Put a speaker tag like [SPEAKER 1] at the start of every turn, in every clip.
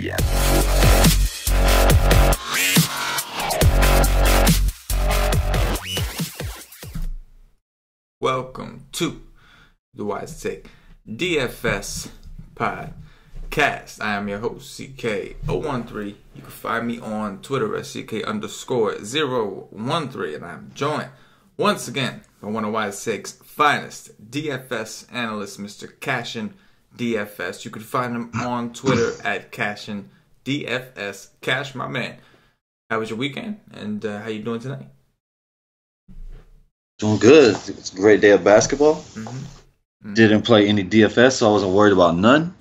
[SPEAKER 1] Yeah.
[SPEAKER 2] Welcome to the Wise Take DFS podcast. I am your host, CK013. You can find me on Twitter at CK_013, and I'm joined once again by one of Wise Take's finest DFS analysts, Mr. CashinDFS. You can find him on Twitter at CashinDFS. Cash, my man. How was your weekend, and how you doing tonight?
[SPEAKER 3] Doing good. It's a great day of basketball. Didn't play any DFS, so I wasn't worried about none.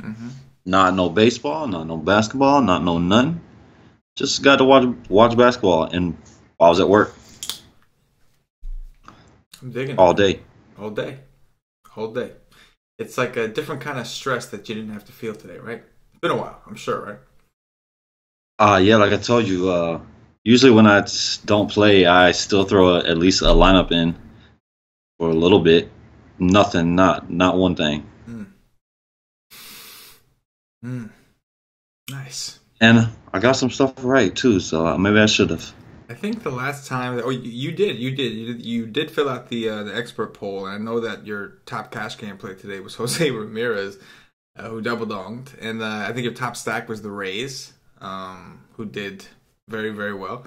[SPEAKER 3] Not no baseball, not no basketball, not no none. Just got to watch basketball, and I was at work.
[SPEAKER 2] I'm digging
[SPEAKER 3] all day.
[SPEAKER 2] All day. It's like a different kind of stress that you didn't have to feel today, right? It's been a while, I'm sure, right?
[SPEAKER 3] Yeah, like I told you, usually when I don't play, I still throw at least a lineup in for a little bit. Nothing, not one thing.
[SPEAKER 2] Nice.
[SPEAKER 3] And I got some stuff right too, so maybe I should have.
[SPEAKER 2] I think the last time, you did fill out the expert poll, and I know that your top cash game play today was Jose Ramirez, who double donged, and I think your top stack was the Rays, who did very, very well.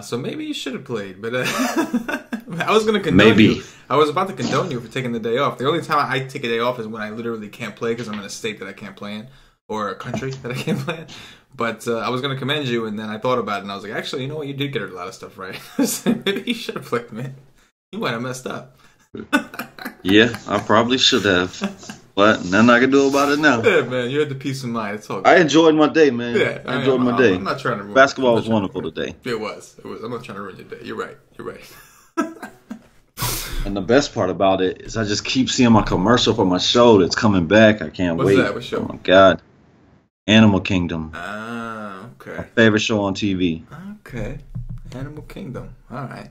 [SPEAKER 2] So maybe you should have played, but I was going to condone you. I was about to condone you for taking the day off. The only time I take a day off is when I literally can't play because I'm in a state that I can't play in, or a country that I can't play in. But I was going to commend you, and then I thought about it, and I was like, actually, you know what? You did get a lot of stuff right. Maybe you should have played, man. You might have messed up.
[SPEAKER 3] Yeah, I probably should have. But nothing I can do about it now.
[SPEAKER 2] Yeah, man, you had the peace of mind. It's all good.
[SPEAKER 3] I enjoyed my day, man.
[SPEAKER 2] Yeah,
[SPEAKER 3] I enjoyed my day.
[SPEAKER 2] I'm not trying to ruin
[SPEAKER 3] Basketball was wonderful today.
[SPEAKER 2] It was. I'm not trying to ruin your day. You're right.
[SPEAKER 3] And the best part about it is I just keep seeing my commercial for my show that's coming back. I can't wait.
[SPEAKER 2] What's that? What show?
[SPEAKER 3] Oh, my God. Animal Kingdom.
[SPEAKER 2] Okay.
[SPEAKER 3] My favorite show on TV.
[SPEAKER 2] Okay. Animal Kingdom. All right.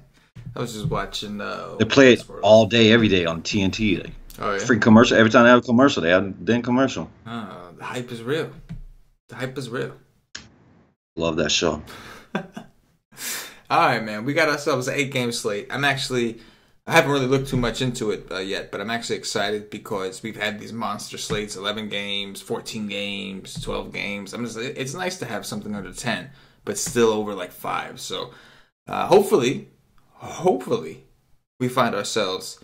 [SPEAKER 2] I was just watching...
[SPEAKER 3] they play it all day, every day on TNT.
[SPEAKER 2] Oh, yeah?
[SPEAKER 3] Free commercial. Every time they have a commercial, they have a damn commercial.
[SPEAKER 2] The hype is real.
[SPEAKER 3] Love that show.
[SPEAKER 2] All right, man. We got ourselves an 8-game slate. I haven't really looked too much into it yet, but I'm actually excited because we've had these monster slates, 11 games, 14 games, 12 games. It's nice to have something under 10, but still over like 5. So hopefully, we find ourselves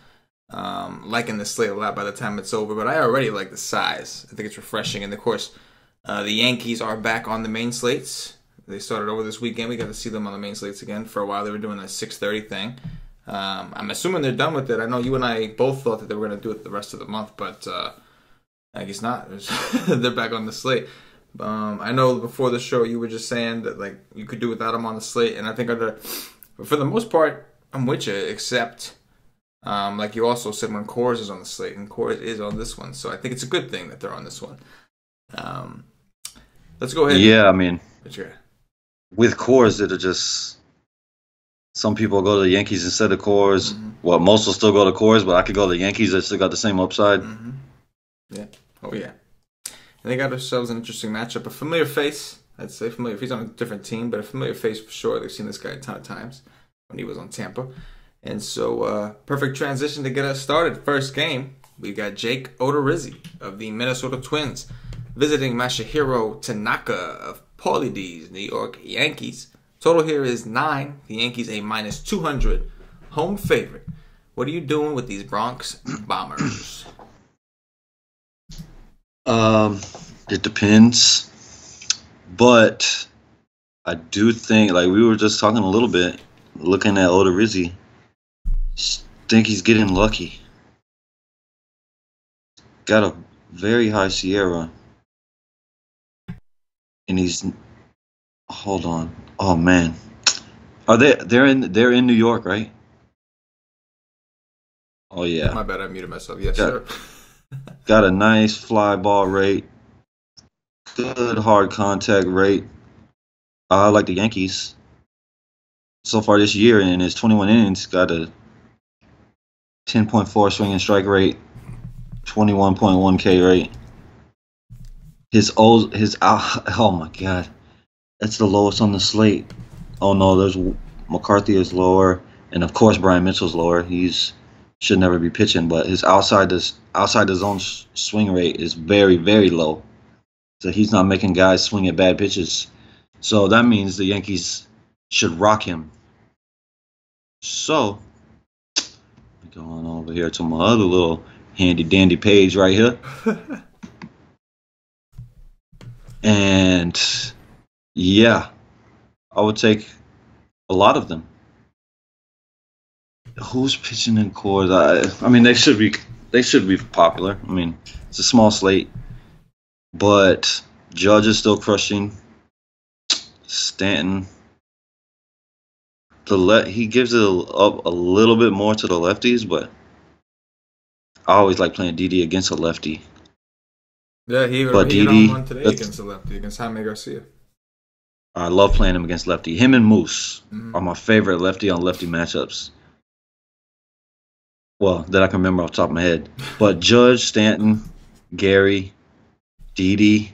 [SPEAKER 2] liking the slate a lot by the time it's over. But I already like the size. I think it's refreshing. And of course, the Yankees are back on the main slates. They started over this weekend. We got to see them on the main slates again. For a while, they were doing a 6:30 thing. I'm assuming they're done with it. I know you and I both thought that they were going to do it the rest of the month, but I guess not. They're back on the slate. I know before the show you were just saying that like you could do without them on the slate, and I think for the most part I'm with you, except like you also said when Coors is on the slate, and Coors is on this one, so I think it's a good thing that they're on this one. Let's go ahead.
[SPEAKER 3] Yeah, I mean, with Coors, it'll just... Some people go to the Yankees instead of Coors. Well, most will still go to Coors, but I could go to the Yankees. They still got the same upside.
[SPEAKER 2] Yeah. Oh, yeah. And they got themselves an interesting matchup. A familiar face, I'd say. Familiar. He's on a different team, but a familiar face for sure. They've seen this guy a ton of times when he was on Tampa. And so, perfect transition to get us started. First game, we got Jake Odorizzi of the Minnesota Twins visiting Masahiro Tanaka of Paulie D's New York Yankees. Total here is 9. The Yankees a -200 home favorite. What are you doing with these Bronx Bombers?
[SPEAKER 3] It depends, but I do think, like we were just talking a little bit, looking at Odorizzi, think he's getting lucky. Got a very high Sierra, and he's... Hold on. Oh man, they're in New York, right? Oh yeah.
[SPEAKER 2] My bad, I muted myself. Yes, sir.
[SPEAKER 3] Got a nice fly ball rate, good hard contact rate. I like the Yankees so far this year in his 21 innings. Got a 10.4 swinging strike rate, 21.1 K rate. Oh my God, that's the lowest on the slate. Oh no, there's McCarthy is lower, and of course Brian Mitchell's lower. He's should never be pitching, but his outside the zone swing rate is very very low. So he's not making guys swing at bad pitches. So that means the Yankees should rock him. So going over here to my other little handy dandy page right here. And yeah, I would take a lot of them. Who's pitching in Coors? I mean, they should be popular. I mean, it's a small slate, but Judge is still crushing. Stanton, he gives it up a little bit more to the lefties, but I always like playing Didi against a lefty.
[SPEAKER 2] Yeah, he hit on one today against a lefty, against Jaime Garcia.
[SPEAKER 3] I love playing him against lefty. Him and Moose are my favorite lefty on lefty matchups. Well, that I can remember off the top of my head. But Judge, Stanton, Gary, Didi.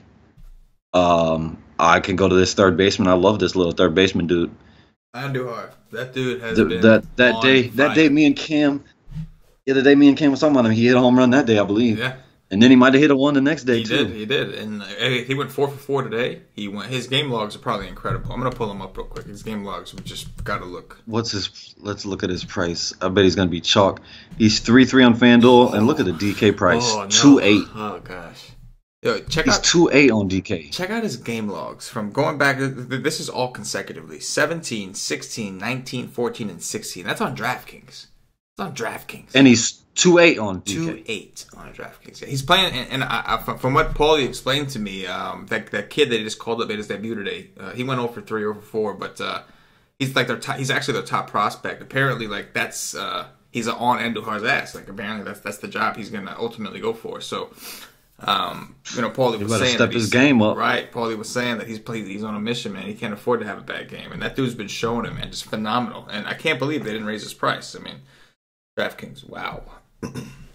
[SPEAKER 3] I can go to this third baseman. I love this little third baseman dude.
[SPEAKER 2] Andujar. That dude has
[SPEAKER 3] been that day me and Cam was talking about him. He hit a home run that day, I believe. Yeah. And then he might have hit a one the next day too.
[SPEAKER 2] He did. And he went 4 for 4 today. His game logs are probably incredible. I'm gonna pull them up real quick. His game logs, we just gotta look.
[SPEAKER 3] Let's look at his price. I bet he's gonna be chalk. He's 3-3 on FanDuel, and look at the DK price. 2-8.
[SPEAKER 2] Oh gosh. Yo,
[SPEAKER 3] he's 2-8 on DK.
[SPEAKER 2] Check out his game logs from going back. This is all consecutively. 17, 16, 19, 14, and 16. That's on DraftKings. It's on DraftKings.
[SPEAKER 3] And he's 2-8 on DK.
[SPEAKER 2] 2-8 on DraftKings. Yeah, he's playing, and I, from what Paulie explained to me, that kid that he just called up at his debut today, he went 0 for 3, 0 for 4, but he's like he's actually their top prospect. Apparently, like that's he's on Andujar's ass. Like apparently that's the job he's gonna ultimately go for. So. Paulie was saying
[SPEAKER 3] step his game up.
[SPEAKER 2] Right, Paulie was saying that he's on a mission, man. He can't afford to have a bad game, and that dude's been showing him, man, just phenomenal. And I can't believe they didn't raise his price. I mean, DraftKings, wow.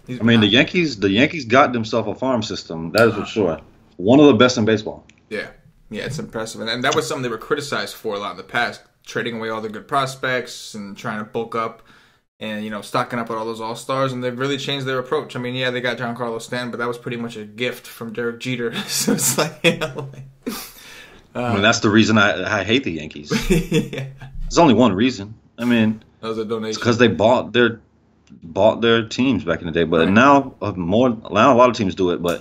[SPEAKER 3] The Yankees got themselves a farm system. That is for sure. One of the best in baseball.
[SPEAKER 2] Yeah, it's impressive, and that was something they were criticized for a lot in the past, trading away all the good prospects and trying to bulk up. And, stocking up on all those all-stars, and they've really changed their approach. I mean, yeah, they got Giancarlo Stanton, but that was pretty much a gift from Derek Jeter. So it's like,
[SPEAKER 3] that's the reason I hate the Yankees. Yeah. There's only one reason. I mean,
[SPEAKER 2] that was a donation.
[SPEAKER 3] It's because they bought their teams back in the day, but now a lot of teams do it, but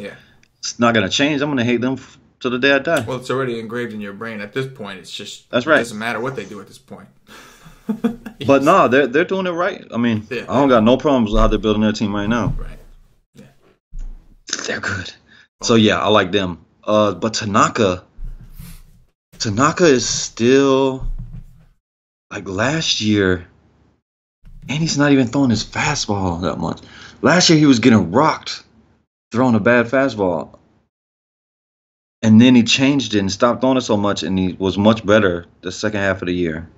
[SPEAKER 3] it's not going to change. I'm going to hate them to the day I die.
[SPEAKER 2] Well, it's already engraved in your brain. At this point, it's just
[SPEAKER 3] that's right.
[SPEAKER 2] It doesn't matter what they do at this point.
[SPEAKER 3] But no, they're doing it right. I mean, I don't got no problems with how they're building their team right now.
[SPEAKER 2] Right. Yeah.
[SPEAKER 3] They're good. So yeah, I like them. But Tanaka is still like last year, and he's not even throwing his fastball that much. Last year he was getting rocked, throwing a bad fastball. And then he changed it and stopped throwing it so much, and he was much better the second half of the year.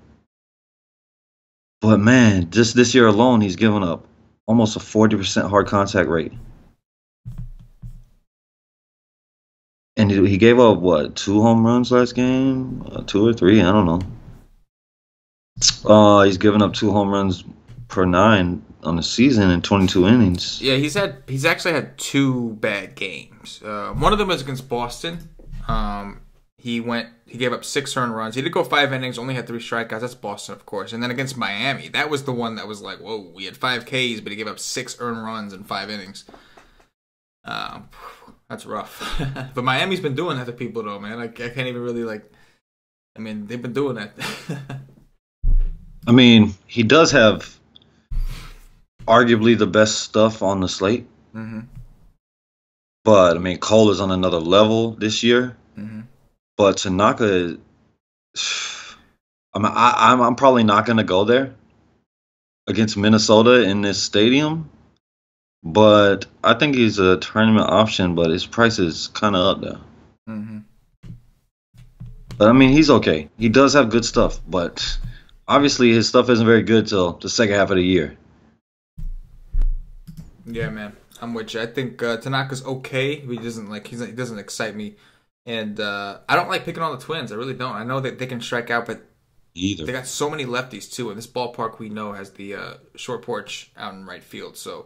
[SPEAKER 3] But man, just this year alone, he's given up almost a 40% hard contact rate. And he gave up, 2 home runs last game? 2 or 3? I don't know. He's given up 2 home runs per 9 on the season in 22 innings.
[SPEAKER 2] Yeah, he's actually had 2 bad games. One of them was against Boston. He gave up 6 earned runs. He did go 5 innings, only had 3 strikeouts. That's Boston, of course. And then against Miami, that was the one that was like, whoa, he had 5 Ks, but he gave up 6 earned runs in 5 innings. That's rough. But Miami's been doing that to people, though, man. I can't even really, they've been doing that.
[SPEAKER 3] I mean, he does have arguably the best stuff on the slate. Mm-hmm. But, I mean, Cole is on another level this year. Mm-hmm. But Tanaka, I'm probably not going to go there against Minnesota in this stadium. But I think he's a tournament option, but his price is kind of up there. Mm-hmm. But, I mean, he's okay. He does have good stuff, but obviously his stuff isn't very good till the second half of the year.
[SPEAKER 2] Yeah, man. I'm with you. I think Tanaka's okay. He doesn't excite me And I don't like picking on the Twins. I really don't. I know that they can strike out, but
[SPEAKER 3] Either.
[SPEAKER 2] they got so many lefties too. And this ballpark we know has the short porch out in right field, so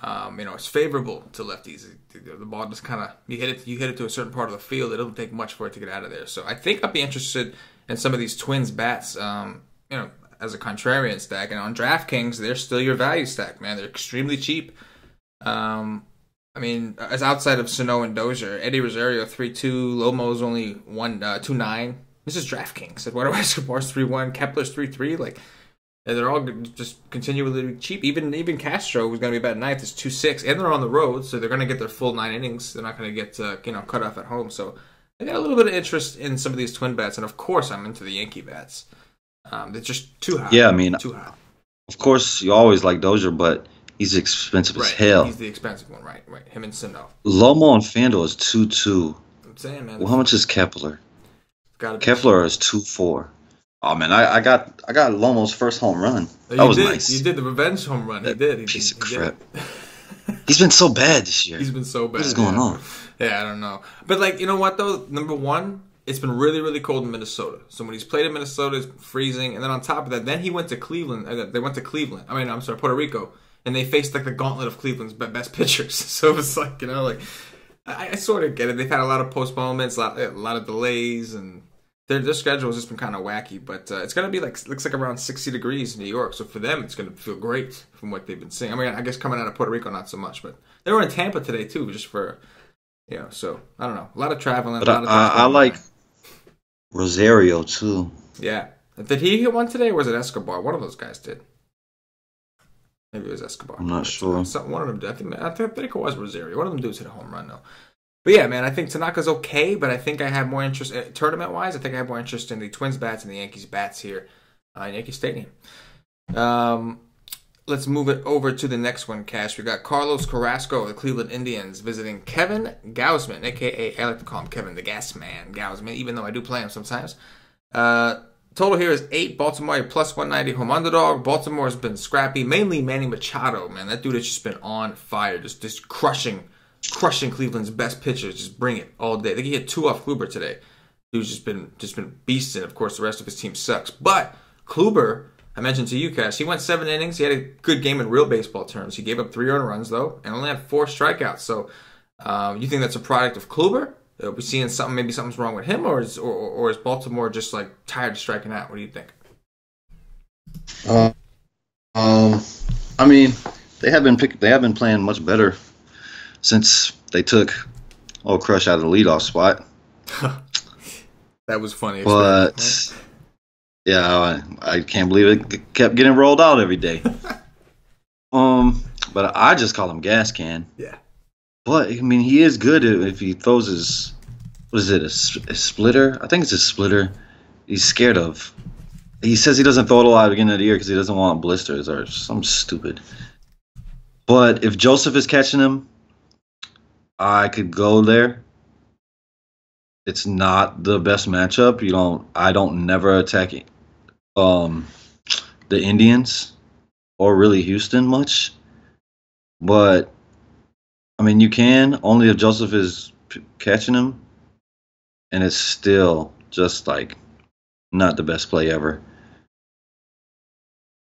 [SPEAKER 2] it's favorable to lefties. The ball just kind of you hit it to a certain part of the field. It doesn't take much for it to get out of there. So I think I'd be interested in some of these Twins bats. As a contrarian stack, and on DraftKings, they're still your value stack, man. They're extremely cheap. As outside of Sano and Dozier, Eddie Rosario 3.2, Lomo's only 2.9. This is DraftKings. Eduardo Escobar's 3.1, Kepler's 3.3. Like, they're all just continually cheap. Even Castro, who's going to be about ninth, is 2.6, and they're on the road, so they're going to get their full 9 innings. They're not going to get cut off at home. So I got a little bit of interest in some of these Twin bats, and of course, I'm into the Yankee bats. They're just too high.
[SPEAKER 3] Yeah,
[SPEAKER 2] too high.
[SPEAKER 3] Of course, you always like Dozier, but he's expensive as hell.
[SPEAKER 2] He's the expensive one, right. Him and Sano.
[SPEAKER 3] Lomo on FanDuel is 2.2.
[SPEAKER 2] I'm saying, man.
[SPEAKER 3] Well, how much is Kepler?
[SPEAKER 2] Kepler
[SPEAKER 3] is 2.4. Oh man, I got Lomo's first home run. That was nice.
[SPEAKER 2] You did the revenge home run. He did.
[SPEAKER 3] Piece of crap. He's been so bad this year.
[SPEAKER 2] He's been so bad.
[SPEAKER 3] What is going on?
[SPEAKER 2] Yeah, I don't know. But you know what though? Number one, it's been really, really cold in Minnesota. So when he's played in Minnesota, it's freezing. And then on top of that, then he went to Cleveland. They went to Cleveland. Puerto Rico. And they faced the gauntlet of Cleveland's best pitchers. So it's I sort of get it. They've had a lot of postponements, a lot of delays, and their schedule has just been kind of wacky. But it's going to be looks like around 60 degrees in New York. So for them, it's going to feel great from what they've been seeing. I guess coming out of Puerto Rico, not so much. But they were in Tampa today, too, just for, so I don't know. A lot of traveling.
[SPEAKER 3] But I like Rosario, too.
[SPEAKER 2] Yeah. Did he hit one today, or was it Escobar? One of those guys did. Maybe it was Escobar.
[SPEAKER 3] I'm not sure.
[SPEAKER 2] One of them did. I think it was Rosario. One of them dudes hit a home run, though. But yeah, man, I think Tanaka's okay, but I think I have more interest, tournament-wise, I think I have more interest in the Twins bats and the Yankees bats here in Yankee Stadium. Let's move it over to the next one, Cash. We got Carlos Carrasco of the Cleveland Indians visiting Kevin Gausman, a.k.a. I like to call him Kevin the Gas Man Gausman, even though I do play him sometimes. Total here is 8. Baltimore plus 190 home underdog. Baltimore has been scrappy, mainly Manny Machado, man. That dude has just been on fire, just crushing Cleveland's best pitchers. Just bring it all day. I think he hit 2 off Kluber today. Dude's just been beasting. Of course, the rest of his team sucks. But Kluber, I mentioned to you, Cash, he went 7 innings. He had a good game in real baseball terms. He gave up 3 earned runs, though, and only had 4 strikeouts. So you think that's a product of Kluber? Are we seeing maybe something's wrong with him, or is Baltimore just tired of striking out? What do you think?
[SPEAKER 3] They have been playing much better since they took Crush out of the leadoff spot.
[SPEAKER 2] That was funny.
[SPEAKER 3] But yeah, I can't believe it kept getting rolled out every day. But I just call him Gas Can.
[SPEAKER 2] Yeah.
[SPEAKER 3] But he is good if he throws his, what is it, a splitter? I think it's a splitter. He's scared of. He says he doesn't throw it a lot at the beginning of the year because he doesn't want blisters or something stupid. But if Joseph is catching him, I could go there. It's not the best matchup. I don't never attack the Indians or really Houston much. But you can only if Joseph is catching him, and it's still just not the best play ever.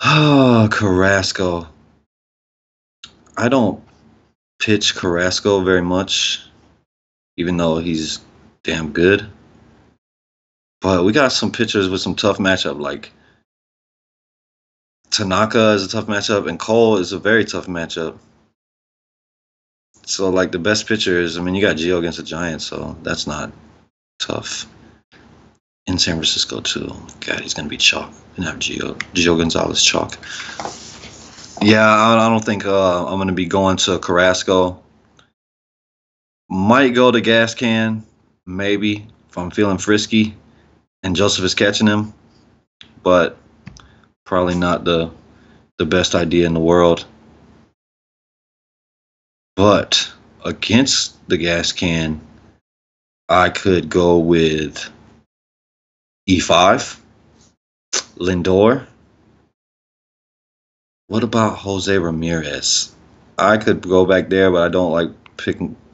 [SPEAKER 3] Oh, Carrasco. I don't pitch Carrasco very much, even though he's damn good. But we got some pitchers with some tough matchup, like Tanaka is a tough matchup, and Cole is a very tough matchup. So, the best pitchers, you got Gio against the Giants, so that's not tough. In San Francisco, too. God, he's going to be chalk. And have Gio Gonzalez chalk. Yeah, I don't think I'm going to be going to Carrasco. Might go to Gas Can, maybe, if I'm feeling frisky and Joseph is catching him. But probably not the best idea in the world. But against the Gas Can, I could go with E5, Lindor. What about Jose Ramirez? I could go back there, but I don't like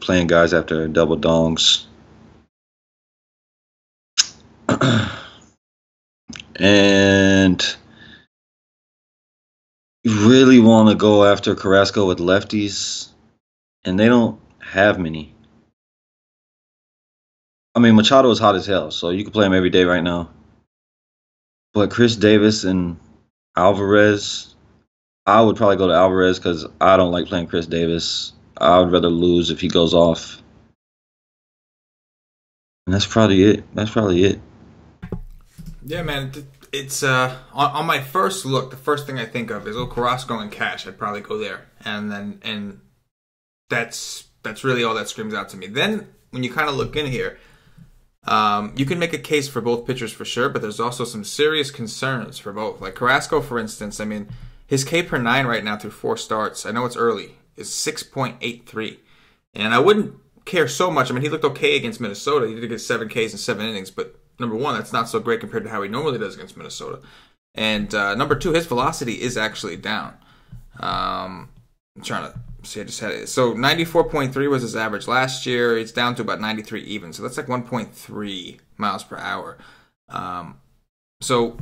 [SPEAKER 3] playing guys after double dongs. And you really want to go after Carrasco with lefties, and they don't have many. I mean, Machado is hot as hell, so you can play him every day right now. But Chris Davis and Alvarez, I would probably go to Alvarez because I don't like playing Chris Davis. I would rather lose if he goes off. And that's probably it.
[SPEAKER 2] Yeah, man. It's on my first look, the first thing I think of is Carrasco and cash. I'd probably go there, and that's really all that screams out to me. Then when you kind of look in here, you can make a case for both pitchers for sure, but there's also some serious concerns for both. Like Carrasco, for instance, I mean, his K per 9 right now through 4 starts, I know it's early, is 6.83. And I wouldn't care so much. I mean, he looked okay against Minnesota. He did get 7 Ks in 7 innings, but number one, that's not so great compared to how he normally does against Minnesota. And number two, his velocity is actually down. I'm trying to see, I just had it. So 94.3 was his average last year. It's down to about 93 even. So that's like 1.3 miles per hour. So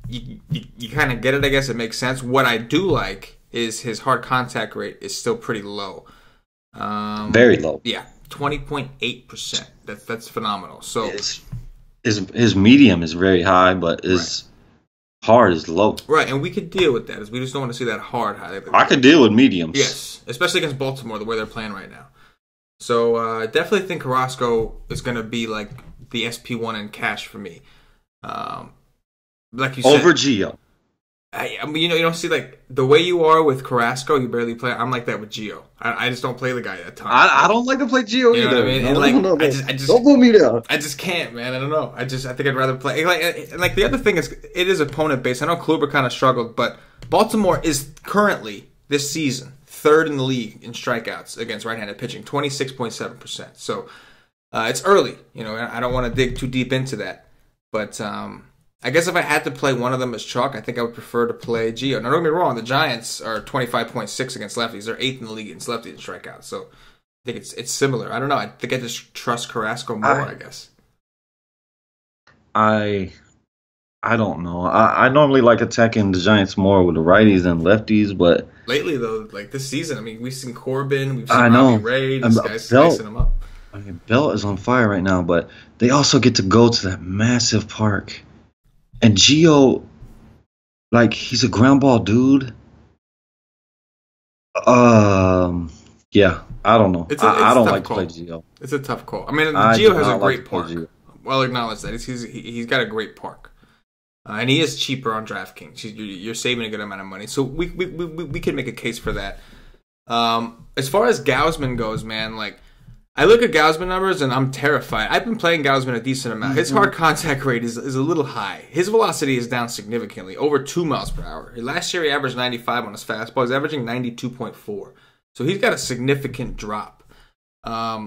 [SPEAKER 2] you kind of get it, I guess. It makes sense. What I do like is his hard contact rate is still pretty low.
[SPEAKER 3] Very low.
[SPEAKER 2] Yeah, 20.8%. That's phenomenal. So
[SPEAKER 3] his medium is very high, but his hard is low.
[SPEAKER 2] Right, and we could deal with that. We just don't want to see that hard high.
[SPEAKER 3] I could deal with mediums.
[SPEAKER 2] Yes, especially against Baltimore, the way they're playing right now. So I definitely think Carrasco is going to be like the SP1 in cash for me. Like you said,
[SPEAKER 3] over Gio.
[SPEAKER 2] I mean, you don't see like the way you are with Carrasco. You barely play. I'm like that with Gio. I just don't play the guy a ton.
[SPEAKER 3] I don't like to play Gio either.
[SPEAKER 2] Know what I mean?
[SPEAKER 3] No.
[SPEAKER 2] I just
[SPEAKER 3] don't put me down.
[SPEAKER 2] I just can't, man. I don't know. I think I'd rather play like the other thing is it is opponent based. I know Kluber kind of struggled, but Baltimore is currently this season 3rd in the league in strikeouts against right-handed pitching, 26.7%. So it's early. I don't want to dig too deep into that, but. I guess if I had to play one of them as chalk, I think I would prefer to play Gio. Now, don't get me wrong, the Giants are 25.6 against lefties. They're 8th in the league against lefties in strikeouts. So I think it's similar. I don't know. I think I just trust Carrasco more, I guess.
[SPEAKER 3] I don't know. I normally like attacking the Giants more with the righties than lefties, but
[SPEAKER 2] lately, though, like this season, I mean, we've seen Corbin, we've seen Robbie Ray, these guys slicing them up.
[SPEAKER 3] I mean, Bell is on fire right now, but they also get to go to that massive park. And Gio, like, he's a ground ball dude. Yeah, I don't know. I don't like to play Gio.
[SPEAKER 2] It's a tough call. I mean, Gio has a great park. Well, acknowledge that. He's got a great park. And he is cheaper on DraftKings. You're saving a good amount of money. So we can make a case for that. As far as Gausman goes, man, like, I look at Gausman numbers and I'm terrified. I've been playing Gausman a decent amount. His hard contact rate is a little high. His velocity is down significantly, over 2 miles per hour. Last year he averaged 95 on his fastball. He's averaging 92.4. So he's got a significant drop.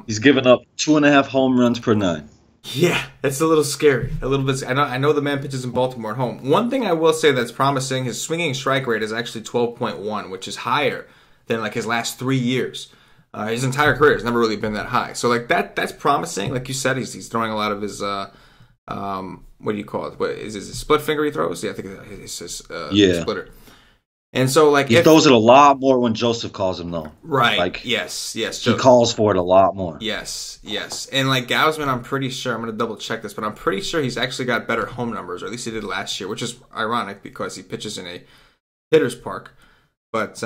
[SPEAKER 3] He's given up 2.5 home runs per 9.
[SPEAKER 2] Yeah, that's a little scary. A little bit. I know the man pitches in Baltimore at home. One thing I will say that's promising, his swinging strike rate is actually 12.1, which is higher than like his last 3 years. His entire career has never really been that high. So like that's promising. Like you said, he's throwing a lot of his what do you call it? What is his split finger he throws? Yeah, I think it's his splitter. And so like
[SPEAKER 3] he throws it a lot more when Joseph calls him though.
[SPEAKER 2] Right.
[SPEAKER 3] Like
[SPEAKER 2] yes.
[SPEAKER 3] He calls for it a lot more.
[SPEAKER 2] Yes. And like Gausman, I'm pretty sure, I'm gonna double check this, but I'm pretty sure he's actually got better home numbers, or at least he did last year, which is ironic because he pitches in a hitter's park. But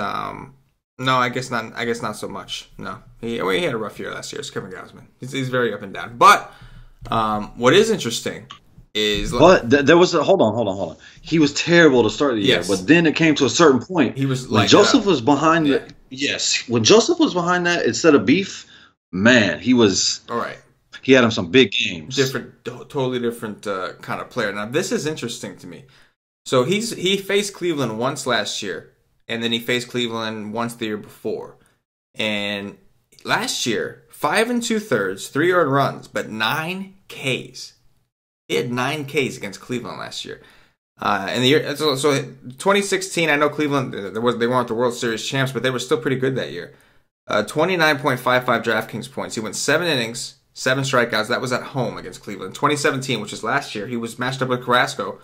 [SPEAKER 2] no, I guess not. I guess not so much. No, he had a rough year last year. It's Kevin Gausman. He's very up and down. But what is interesting is,
[SPEAKER 3] there was hold on. He was terrible to start the year, but then it came to a certain point.
[SPEAKER 2] He was
[SPEAKER 3] when Joseph was behind it. Yes, when Joseph was behind that instead of Beef, man, he was
[SPEAKER 2] all right.
[SPEAKER 3] He had him some big games.
[SPEAKER 2] Totally different kind of player. Now this is interesting to me. So he faced Cleveland once last year. And then he faced Cleveland once the year before. And last year, 5 2/3, 3 earned runs, but 9 Ks. He had 9 Ks against Cleveland last year. And the year so 2016, I know Cleveland they weren't the World Series champs, but they were still pretty good that year. 29.55 DraftKings points. He went 7 innings, 7 strikeouts. That was at home against Cleveland. 2017, which is last year, he was matched up with Carrasco.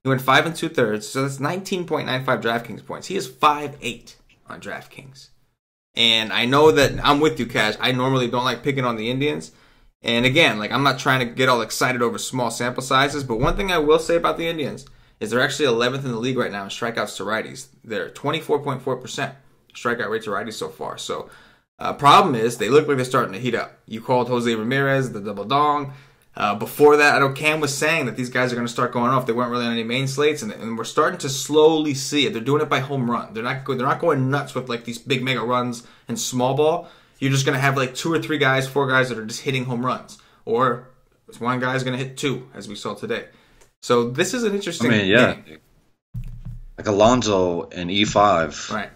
[SPEAKER 2] He went 5 2/3, so that's 19.95 DraftKings points. He is 5'8" on DraftKings. And I know that I'm with you, Cash. I normally don't like picking on the Indians. And again, like I'm not trying to get all excited over small sample sizes, but one thing I will say about the Indians is they're actually 11th in the league right now in strikeouts to righties. They're 24.4% strikeout rate to righties so far. So problem is they look like they're starting to heat up. You called Jose Ramirez the double dong. Before that, I know Cam was saying that these guys are going to start going off. They weren't really on any main slates, and we're starting to slowly see it. They're doing it by home run. They're not going nuts with like these big mega runs and small ball. You're just going to have like 2 or 3 guys, 4 guys that are just hitting home runs. Or one guy's going to hit 2, as we saw today. So this is an interesting game.
[SPEAKER 3] Like Alonso and E5.
[SPEAKER 2] Right.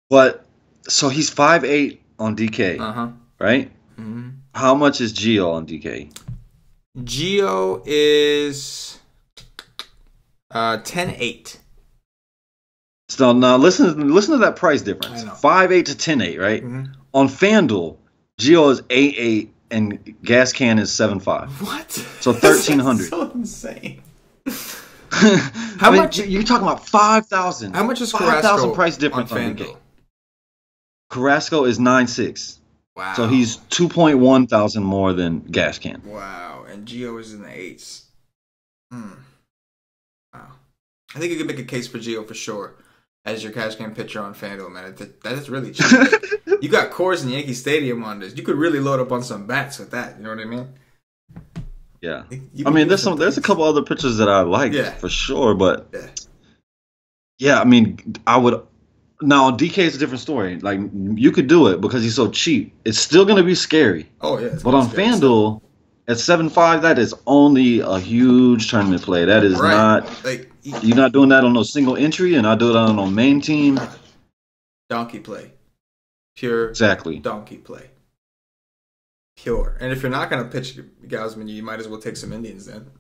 [SPEAKER 3] But, so he's 5'8" on DK, right?
[SPEAKER 2] Mm-hmm.
[SPEAKER 3] How much is Gio on DK?
[SPEAKER 2] Gio is 10.8.
[SPEAKER 3] So now listen to that price difference. 5'8" to 10.8, right?
[SPEAKER 2] Mm-hmm.
[SPEAKER 3] On FanDuel, Gio is 8'8" and Gas Can is 7'5".
[SPEAKER 2] What?
[SPEAKER 3] So 1,300.
[SPEAKER 2] So insane.
[SPEAKER 3] How much? You're talking about 5,000.
[SPEAKER 2] How much is
[SPEAKER 3] 5,000 price difference on DK? Carrasco is 9.6.
[SPEAKER 2] Wow.
[SPEAKER 3] So he's 2.1 thousand more than Gas Can.
[SPEAKER 2] Wow. And Gio is in the 8s. Wow. I think you could make a case for Gio for sure as your cash game pitcher on FanDuel, man. That is really cheap. You got Coors in Yankee Stadium on this. You could really load up on some bats with that. You know what I mean?
[SPEAKER 3] Yeah. I mean, there's a couple other pitchers that I like for sure, but yeah, I mean, I would. Now DK is a different story. Like you could do it because he's so cheap. It's still gonna be scary.
[SPEAKER 2] Oh yeah.
[SPEAKER 3] But on FanDuel at 7.5, that is only a huge tournament play. That is not like you're not doing that on no single entry, and I do it on a main team.
[SPEAKER 2] Donkey play, pure donkey play, pure. And if you're not gonna pitch Gausman, you might as well take some Indians then.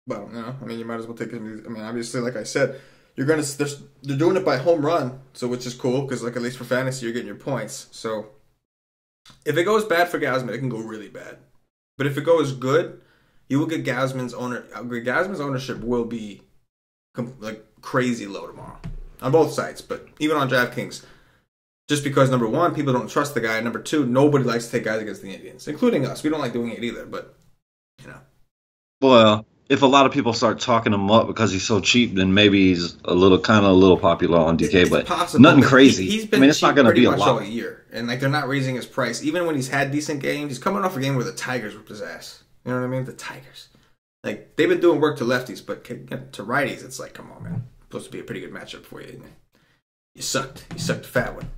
[SPEAKER 2] Well, no, I mean you might as well take. I mean, obviously, like I said. They're doing it by home run, so which is cool because like at least for fantasy you're getting your points. So if it goes bad for Gausman, it can go really bad. But if it goes good, you will get Gausman's ownership will be like crazy low tomorrow on both sides, but even on DraftKings. Just because number one, people don't trust the guy. Number two, nobody likes to take guys against the Indians, including us. We don't like doing it either, but you know.
[SPEAKER 3] Well. If a lot of people start talking him up because he's so cheap, then maybe he's a little popular on DK,
[SPEAKER 2] it's
[SPEAKER 3] but
[SPEAKER 2] possible,
[SPEAKER 3] nothing
[SPEAKER 2] but
[SPEAKER 3] crazy.
[SPEAKER 2] He's been
[SPEAKER 3] it's not going to be a lot
[SPEAKER 2] all year, and like they're not raising his price. Even when he's had decent games, he's coming off a game where the Tigers whipped his ass. You know what I mean? The Tigers, like they've been doing work to lefties, but to righties, it's like, come on, man, it's supposed to be a pretty good matchup for you. You sucked. You sucked a fat one.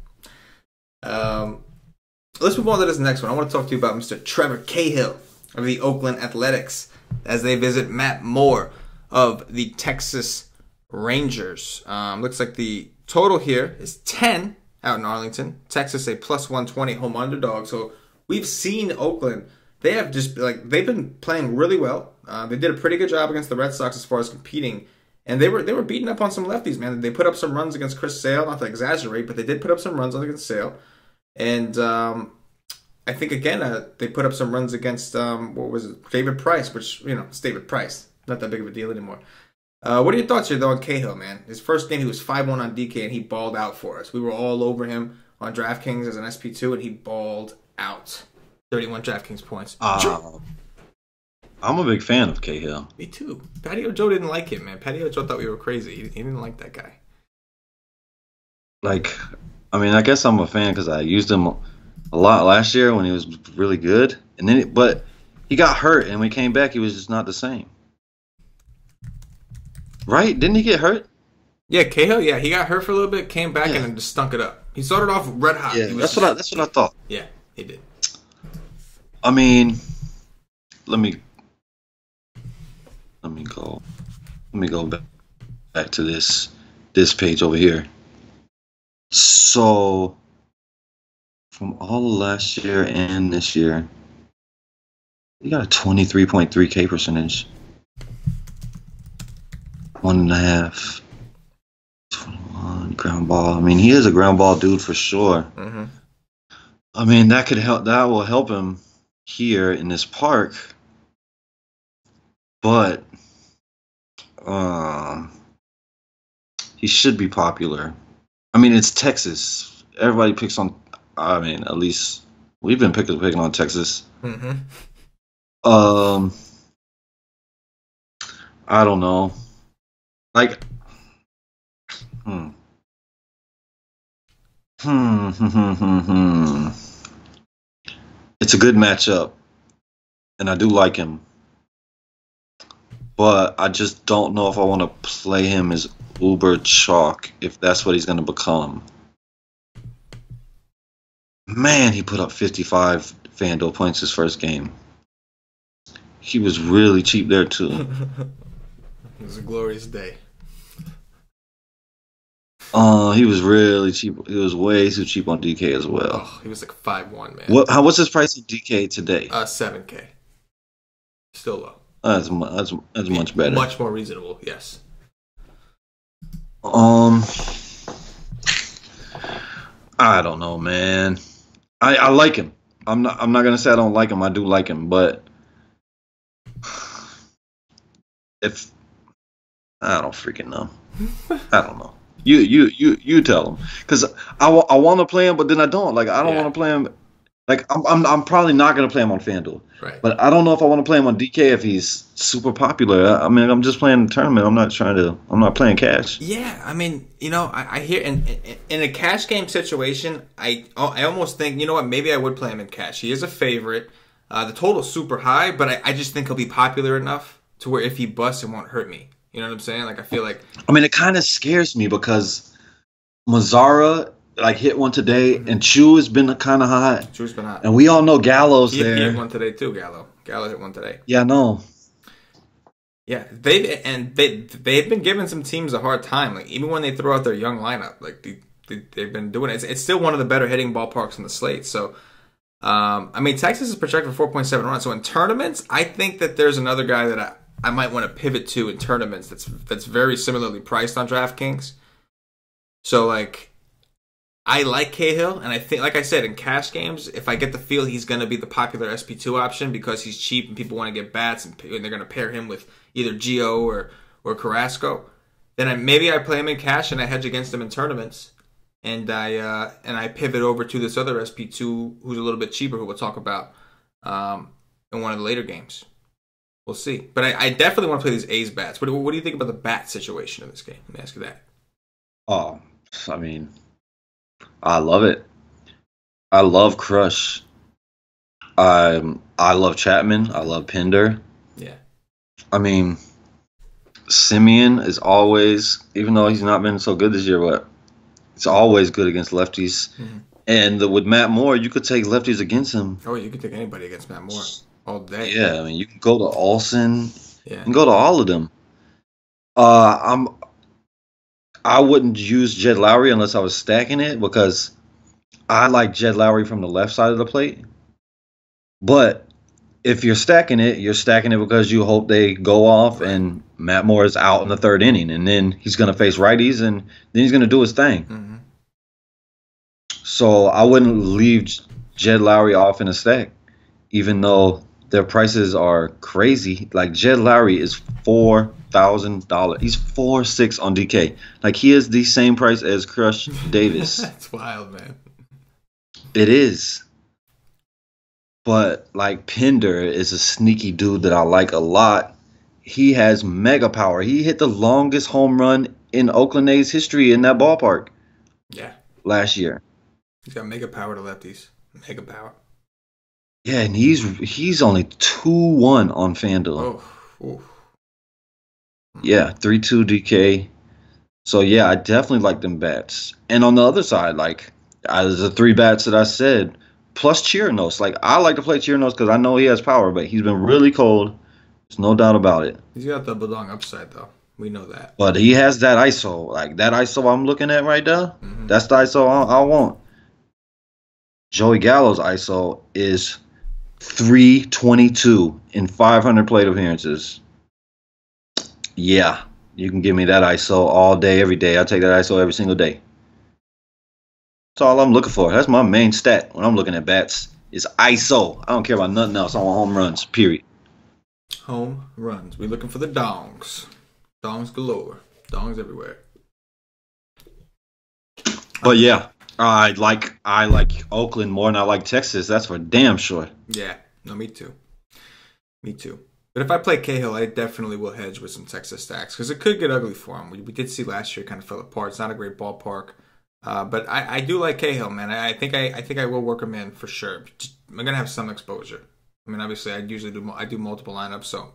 [SPEAKER 2] Let's move on to this next one. I want to talk to you about Mr. Trevor Cahill of the Oakland Athletics as they visit Matt Moore of the Texas Rangers. Looks like the total here is 10 out in Arlington. Texas a plus 120 home underdog. So we've seen Oakland. They have just they've been playing really well. They did a pretty good job against the Red Sox as far as competing, and they were beating up on some lefties. Man, they put up some runs against Chris Sale. Not to exaggerate, but they did put up some runs against Sale, and I think again they put up some runs against David Price, which it's David Price, not that big of a deal anymore. What are your thoughts here though on Cahill, man? His first game he was 5-1 on DK and he balled out for us. We were all over him on DraftKings as an SP2 and he balled out. 31 DraftKings points.
[SPEAKER 3] I'm a big fan of Cahill.
[SPEAKER 2] Me too. Patio Joe didn't like him, man. Patio Joe thought we were crazy. He didn't like that guy.
[SPEAKER 3] I guess I'm a fan because I used him a lot last year when he was really good, and then but he got hurt, and when he came back, he was just not the same. Right? Didn't he get hurt?
[SPEAKER 2] Yeah, Cahill. Yeah, he got hurt for a little bit, came back, and then just stunk it up. He started off red hot.
[SPEAKER 3] Yeah, that's what I thought.
[SPEAKER 2] Yeah, he did.
[SPEAKER 3] I mean, let me go back to this page over here. So from all of last year and this year, he got a 23.3K percentage. 1.5. 21 ground ball. I mean, he is a ground ball dude for sure.
[SPEAKER 2] Mm-hmm.
[SPEAKER 3] I mean, that could help. That will help him here in this park, but he should be popular. I mean, it's Texas. Everybody picks on. I mean, at least we've been picking on Texas.
[SPEAKER 2] Mm-hmm.
[SPEAKER 3] I don't know. Like, It's a good matchup, and I do like him. But I just don't know if I want to play him as uber chalk if that's what he's going to become. Man, he put up 55 FanDuel points his first game. He was really cheap there, too.
[SPEAKER 2] It was a glorious day.
[SPEAKER 3] He was really cheap. He was way too cheap on DK as well.
[SPEAKER 2] Oh, he was like 5-1, man.
[SPEAKER 3] What's his price on DK today?
[SPEAKER 2] $7K. Still low.
[SPEAKER 3] That's much better.
[SPEAKER 2] Much more reasonable, yes.
[SPEAKER 3] I don't know, man. I like him. I'm not gonna say I don't like him. I do like him, but if I don't freaking know. I don't know. You tell him, because I want to play him, but then I don't. Like, I don't want to play him. Like, I'm probably not gonna play him on FanDuel.
[SPEAKER 2] Right.
[SPEAKER 3] But I don't know if I want to play him on DK if he's super popular. I mean, I'm just playing the tournament. I'm not playing cash.
[SPEAKER 2] Yeah, I mean, I hear in a cash game situation, I almost think, you know what, maybe I would play him in cash. He is a favorite. The total's super high, but I just think he'll be popular enough to where if he busts, it won't hurt me. You know what I'm saying? Like, I feel like...
[SPEAKER 3] I mean, it kind of scares me because Mazzara, like, hit one today, and Chu has been kind of hot.
[SPEAKER 2] Chu's been hot.
[SPEAKER 3] And we all know Gallo's there.
[SPEAKER 2] He hit one today, too, Gallo. Gallo hit one today.
[SPEAKER 3] Yeah, I know.
[SPEAKER 2] Yeah, they've been giving some teams a hard time. Like, even when they throw out their young lineup, like, they've been doing it. It's still one of the better hitting ballparks in the slate. So, I mean, Texas is projected for 4.7 runs. So in tournaments, I think that there's another guy that I might want to pivot to in tournaments that's very similarly priced on DraftKings. So, like, I like Cahill, and I think, like I said, in cash games, if I get the feel he's going to be the popular SP2 option because he's cheap and people want to get bats and they're going to pair him with either Gio or Carrasco, then maybe I play him in cash and I hedge against him in tournaments, and I pivot over to this other SP2 who's a little bit cheaper, who we'll talk about in one of the later games. We'll see. But I definitely want to play these A's bats. What do you think about the bat situation in this game? Let me ask you that.
[SPEAKER 3] Oh, I mean, I love it. I love Crush. I love Chapman. I love Pinder.
[SPEAKER 2] Yeah. I
[SPEAKER 3] mean, Simeon is always, even though he's not been so good this year, but it's always good against lefties. Mm-hmm. And with Matt Moore, you could take lefties against him.
[SPEAKER 2] Oh, you could take anybody against Matt Moore all day.
[SPEAKER 3] Yeah, I mean, you can go to Olsen.
[SPEAKER 2] Yeah.
[SPEAKER 3] You can go to all of them. I wouldn't use Jed Lowry unless I was stacking it, because I like Jed Lowry from the left side of the plate. But if you're stacking it because you hope they go off and Matt Moore is out in the third inning, and then he's going to face righties, and then he's going to do his thing. Mm-hmm. So I wouldn't leave Jed Lowry off in a stack, even though their prices are crazy. Like, Jed Lowry is $4,000. He's 4.6 on DK. Like, he is the same price as Crush Davis.
[SPEAKER 2] That's wild, man.
[SPEAKER 3] It is. But, like, Pinder is a sneaky dude that I like a lot. He has mega power. He hit the longest home run in Oakland A's history in that ballpark.
[SPEAKER 2] Yeah.
[SPEAKER 3] Last year.
[SPEAKER 2] He's got mega power to lefties. Mega power.
[SPEAKER 3] Yeah, and he's only 2-1 on FanDuel.
[SPEAKER 2] Oh.
[SPEAKER 3] Yeah, 3-2 DK. So, yeah, I definitely like them bats. And on the other side, like, the three bats that I said, plus Chirinos. Like, I like to play Chirinos because I know he has power, but he's been really cold. There's no doubt about it.
[SPEAKER 2] He's got the Badong upside, though. We know that.
[SPEAKER 3] But he has that ISO. Like, that ISO I'm looking at right there, that's the ISO I want. Joey Gallo's ISO is 322 in 500 plate appearances. Yeah, you can give me that ISO all day, every day. I'll take that ISO every single day. That's all I'm looking for. That's my main stat when I'm looking at bats. It's ISO. I don't care about nothing else. I want home runs. Period.
[SPEAKER 2] Home runs. We're looking for the dongs. Dongs galore. Dongs everywhere.
[SPEAKER 3] But yeah, I like Oakland more than I like Texas. That's for damn sure.
[SPEAKER 2] Yeah. No, me too. Me too. But if I play Cahill, I definitely will hedge with some Texas stacks because it could get ugly for him. We did see last year it kind of fell apart. It's not a great ballpark. But I do like Cahill, man. I think I will work him in for sure. I'm gonna have some exposure. I mean, obviously, I do multiple lineups, so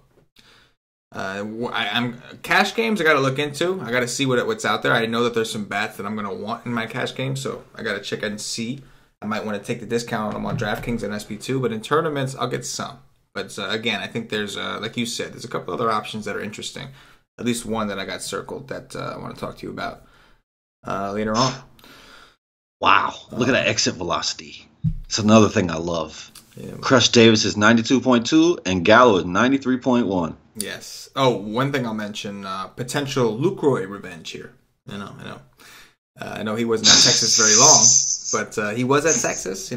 [SPEAKER 2] I'm cash games. I got to look into. I got to see what's out there. I know that there's some bats that I'm gonna want in my cash game, so I got to check and see. I might want to take the discount on them on DraftKings and SP2, but in tournaments, I'll get some. But again, I think there's like you said, there's a couple other options that are interesting. At least one that I got circled that I want to talk to you about later on.
[SPEAKER 3] Wow, look at that exit velocity. It's another thing I love.
[SPEAKER 2] Yeah.
[SPEAKER 3] Crush Davis is 92.2 and Gallo is 93.1.
[SPEAKER 2] Yes. Oh, one thing I'll mention, potential Lucroy revenge here. I know he wasn't at Texas very long, but he was at Texas,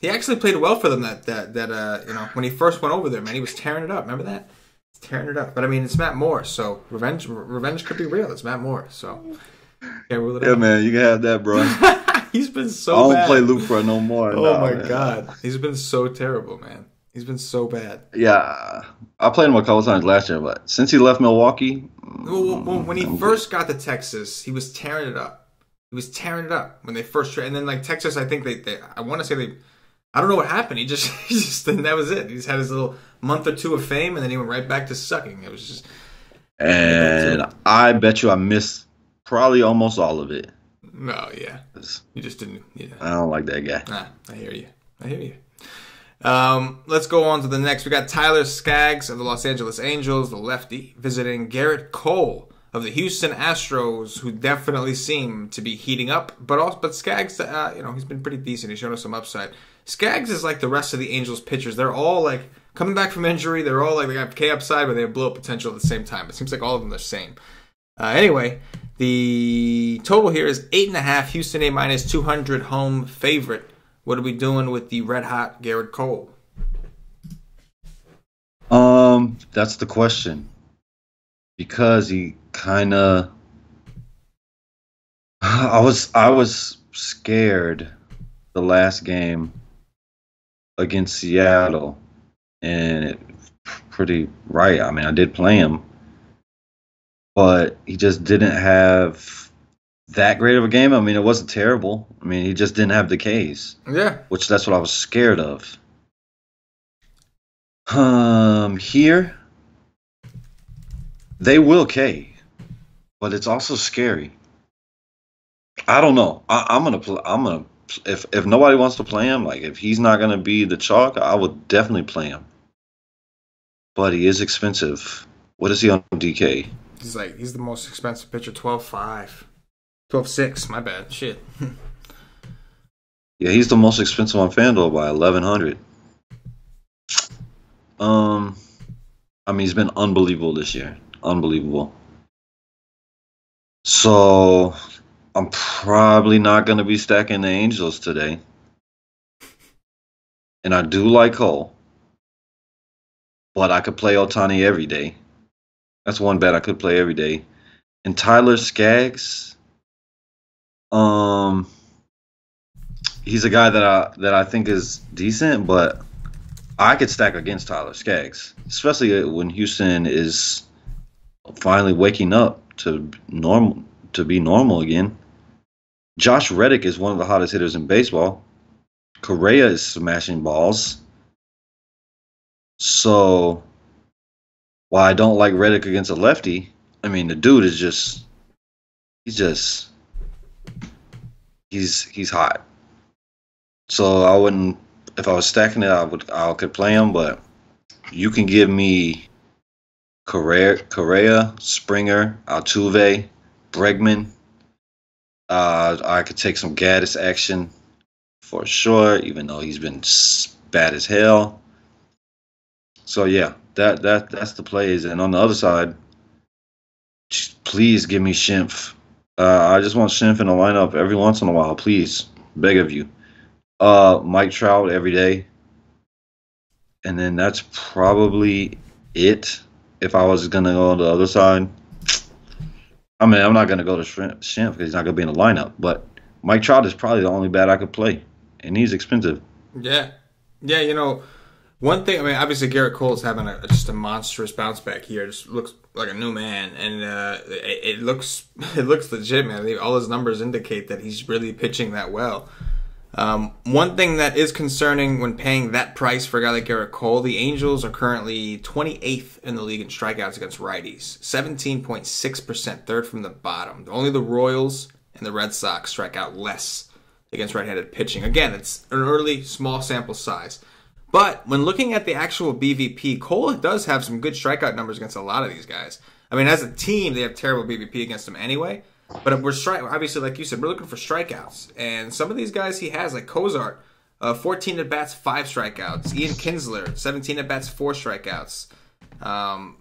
[SPEAKER 2] He actually played well for them that when he first went over there, man, he was tearing it up. Remember that? He's tearing it up. But I mean, it's Matt Moore, so revenge could be real. It's Matt Moore, so can't rule it out.
[SPEAKER 3] Yeah, man, you can have that, bro.
[SPEAKER 2] He's been so bad.
[SPEAKER 3] I don't play Lucroy no more.
[SPEAKER 2] Oh, my God. He's been so terrible, man. He's been so bad.
[SPEAKER 3] Yeah. I played him a couple times last year, but since he left Milwaukee...
[SPEAKER 2] when he first got to Texas, he was tearing it up. He was tearing it up when they first traded. And then, Texas, I think they I want to say I don't know what happened. He just and that was it. He just had his little month or two of fame, and then he went right back to sucking. It was just...
[SPEAKER 3] And I bet you I missed probably almost all of it.
[SPEAKER 2] No, yeah. You just didn't. Yeah.
[SPEAKER 3] I don't like that guy.
[SPEAKER 2] I hear you. Let's go on to the next. We got Tyler Skaggs of the Los Angeles Angels, the lefty, visiting Garrett Cole of the Houston Astros, who definitely seem to be heating up. But Skaggs, he's been pretty decent. He's shown us some upside. Skaggs is like the rest of the Angels pitchers. They're all like coming back from injury. They're all like they got K upside, but they have blow up potential at the same time. It seems like all of them are the same. Anyway, the total here is 8.5. Houston A minus 200 home favorite. What are we doing with the red hot Garrett Cole?
[SPEAKER 3] That's the question. Because he kind of, I was scared the last game against Seattle, and pretty right. I mean, I did play him, but he just didn't have that great of a game. I mean, it wasn't terrible. I mean, he just didn't have the Ks.
[SPEAKER 2] Yeah.
[SPEAKER 3] Which that's what I was scared of. Here, they will K, but it's also scary. I don't know. I'm gonna if nobody wants to play him, like if he's not gonna be the chalk, I would definitely play him. But he is expensive. What is he on DK?
[SPEAKER 2] He's the most expensive pitcher, 12.5. 12.6, my bad. Shit.
[SPEAKER 3] Yeah, he's the most expensive on FanDuel by 1,100. I mean, he's been unbelievable this year. Unbelievable. So, I'm probably not going to be stacking the Angels today. And I do like Cole. But I could play Ohtani every day. That's one bet I could play every day. And Tyler Skaggs, he's a guy that I think is decent, but I could stack against Tyler Skaggs, especially when Houston is finally waking up to be normal again. Josh Reddick is one of the hottest hitters in baseball. Correa is smashing balls. So while I don't like Reddick against a lefty, I mean the dude is he's hot. So I wouldn't, if I was stacking it, I could play him, but you can give me Correa, Springer, Altuve, Bregman. I could take some Gaddis action for sure, even though he's been bad as hell. So yeah, that's the plays. And on the other side, please give me Schimpf. I just want Schimpf in the lineup every once in a while, please. Beg of you. Mike Trout every day. And then that's probably it. If I was gonna go on the other side, I mean, I'm not gonna go to Shrimp because he's not gonna be in the lineup. But Mike Trout is probably the only bat I could play, and he's expensive.
[SPEAKER 2] Yeah, yeah. One thing. I mean, obviously Garrett Cole's having just a monstrous bounce back here. Just looks like a new man, and it looks legit, man. All his numbers indicate that he's really pitching that well. One thing that is concerning when paying that price for a guy like Garrett Cole, the Angels are currently 28th in the league in strikeouts against righties, 17.6%, third from the bottom. Only the Royals and the Red Sox strike out less against right-handed pitching. Again, it's an early, small sample size. But when looking at the actual BVP, Cole does have some good strikeout numbers against a lot of these guys. I mean, as a team, they have terrible BVP against them anyway. But obviously, like you said, we're looking for strikeouts. And some of these guys he has, like Cozart, 14 at-bats, 5 strikeouts. Ian Kinsler, 17 at-bats, 4 strikeouts.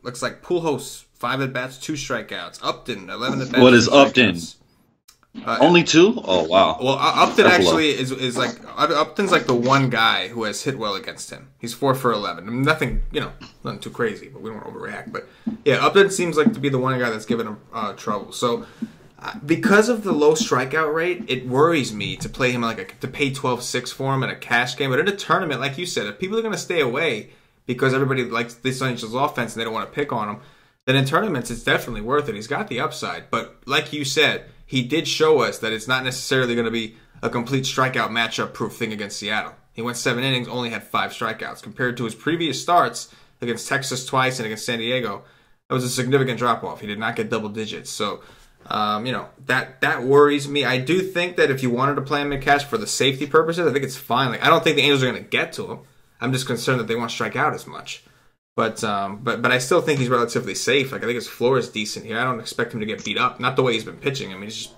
[SPEAKER 2] Looks like Pujols, 5 at-bats, 2 strikeouts. Upton, 11 at-bats,
[SPEAKER 3] What is Upton?
[SPEAKER 2] strikeouts.
[SPEAKER 3] Only 2? Oh, wow.
[SPEAKER 2] Well, Upton actually is like Upton's like the one guy who has hit well against him. He's 4 for 11. I mean, nothing too crazy, but we don't want to overreact. But yeah, Upton seems like to be the one guy that's given him trouble. So because of the low strikeout rate, it worries me to play him to pay 12.6 for him in a cash game. But in a tournament, like you said, if people are going to stay away because everybody likes this Angels offense and they don't want to pick on him, then in tournaments it's definitely worth it. He's got the upside, but like you said, he did show us that it's not necessarily going to be a complete strikeout matchup-proof thing against Seattle. He went 7 innings, only had 5 strikeouts. Compared to his previous starts against Texas twice and against San Diego, that was a significant drop-off. He did not get double digits. So, that worries me. I do think that if you wanted to play him in cash for the safety purposes, I think it's fine. Like, I don't think the Angels are going to get to him. I'm just concerned that they won't strike out as much. But I still think he's relatively safe. Like, I think his floor is decent here. I don't expect him to get beat up. Not the way he's been pitching. I mean, he's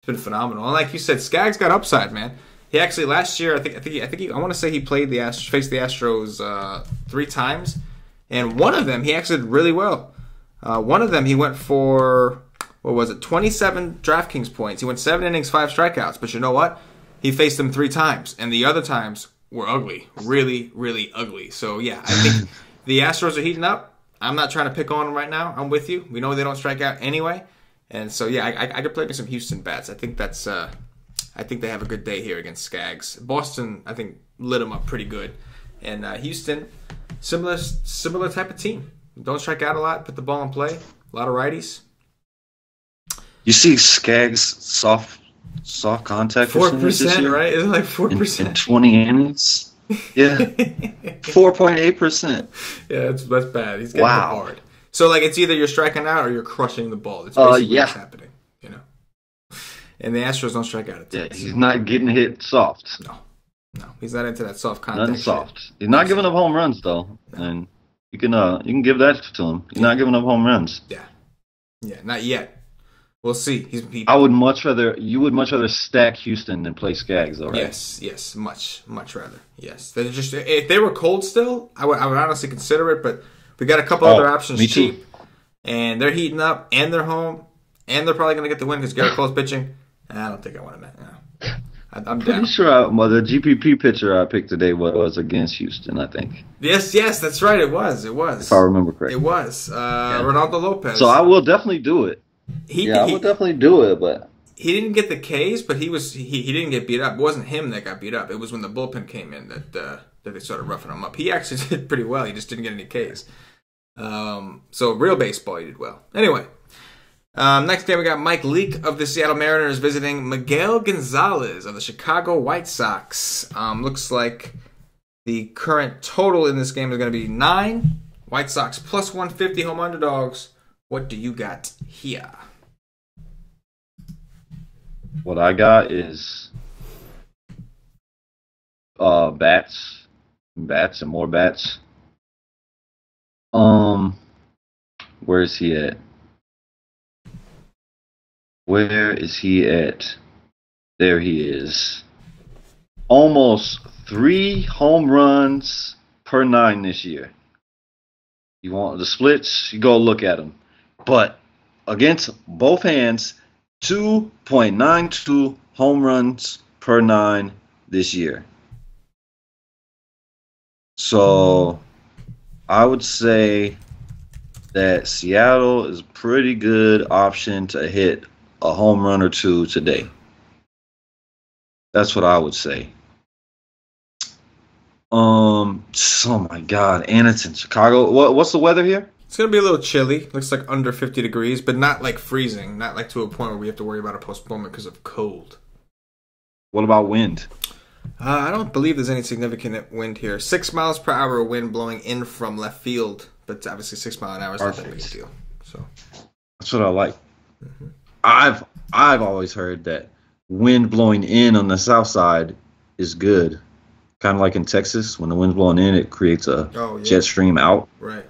[SPEAKER 2] been phenomenal. And like you said, Skaggs got upside, man. He actually last year, I want to say he faced the Astros 3 times, and one of them he actually did really well. One of them he went for 27 DraftKings points. He went 7 innings, 5 strikeouts. But you know what? He faced them 3 times, and the other times were ugly, really, really ugly. So yeah, I think. The Astros are heating up. I'm not trying to pick on them right now. I'm with you. We know they don't strike out anyway. And so, yeah, I could play me some Houston bats. I think they have a good day here against Skaggs. Boston, I think, lit them up pretty good. And Houston, similar type of team. Don't strike out a lot. Put the ball in play. A lot of righties.
[SPEAKER 3] You see Skaggs soft contact
[SPEAKER 2] 4%, right? Isn't it like 4%?
[SPEAKER 3] In 20 innings? Yeah, 4.8%.
[SPEAKER 2] Yeah, that's bad. He's getting hard. So like, it's either you're striking out or you're crushing the ball. It's basically what's happening, And the Astros don't strike out at times.
[SPEAKER 3] Yeah, he's not getting hit soft.
[SPEAKER 2] No, he's not into that soft contact.
[SPEAKER 3] Nothing soft. He's not giving up home runs though, and you can give that to him. He's not giving up home runs.
[SPEAKER 2] Yeah, not yet. We'll see.
[SPEAKER 3] You would much rather stack Houston than play Skaggs, though, right?
[SPEAKER 2] Yes, much rather. Yes, if they were cold still, I would honestly consider it. But we got a couple other options cheap, and they're heating up, and they're home, and they're probably going to get the win because Garrett Cole's pitching. I don't think I want to. I'm
[SPEAKER 3] pretty sure the GPP pitcher I picked today was against Houston, I think.
[SPEAKER 2] Yes, that's right. It was. If
[SPEAKER 3] I remember correctly,
[SPEAKER 2] it was Ronaldo Lopez.
[SPEAKER 3] So I will definitely do it. I would definitely do it, but
[SPEAKER 2] he didn't get the Ks, but he didn't get beat up. It wasn't him that got beat up. It was when the bullpen came in that they started roughing him up. He actually did pretty well. He just didn't get any Ks. So real baseball, he did well. Anyway, next game we got Mike Leake of the Seattle Mariners visiting Miguel Gonzalez of the Chicago White Sox. Looks like the current total in this game is going to be 9. White Sox plus 150 home underdogs. What do you got here?
[SPEAKER 3] What I got is bats and more bats. Where is he at? There he is. Almost 3 home runs per 9 this year. You want the splits? You go look at them. But against both hands, 2.92 home runs per 9 this year. So I would say that Seattle is a pretty good option to hit a home run or two today. That's what I would say. Oh my God, Anaheim, Chicago. What's the weather here?
[SPEAKER 2] It's going to be a little chilly. Looks like under 50 degrees, but not like freezing. Not like to a point where we have to worry about a postponement because of cold.
[SPEAKER 3] What about wind?
[SPEAKER 2] I don't believe there's any significant wind here. 6 miles per hour wind blowing in from left field, but obviously 6 mile an hour is not that big a deal. So
[SPEAKER 3] that's what I like. Mm-hmm. I've always heard that wind blowing in on the south side is good. Kind of like in Texas, when the wind's blowing in, it creates a jet stream out.
[SPEAKER 2] Right.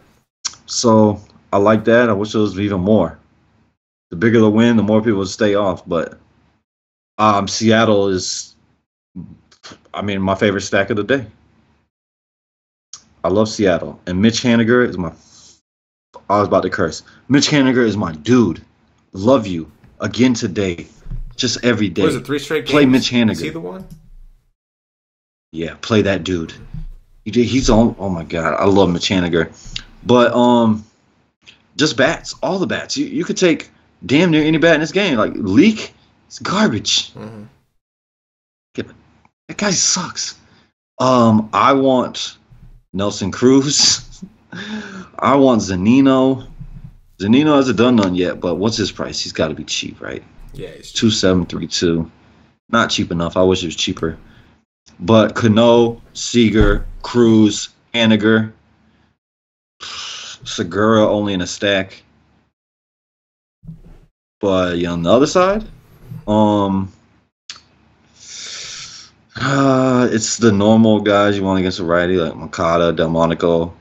[SPEAKER 3] So I like that. I wish there was even more. The bigger the wind, the more people would stay off. But Seattle is, my favorite stack of the day. I love Seattle. And Mitch Haniger is I was about to curse. Mitch Haniger is my dude. Love you. Again today. Just every day.
[SPEAKER 2] What is it, 3 straight games?
[SPEAKER 3] Play Mitch Haniger.
[SPEAKER 2] Is he the one?
[SPEAKER 3] Yeah, play that dude. He's on. Oh my God, I love Mitch Haniger. But just bats, all the bats. You could take damn near any bat in this game. Like Leak, it's garbage. Mm-hmm. That guy sucks. I want Nelson Cruz. I want Zunino. Zunino hasn't done none yet, but what's his price? He's got to be cheap, right?
[SPEAKER 2] Yeah, he's
[SPEAKER 3] 2,732. Not cheap enough. I wish it was cheaper. But Cano, Seager, Cruz, Haniger, Segura only in a stack. But on the other side, it's the normal guys you want against a righty like Moncada, Delmonico,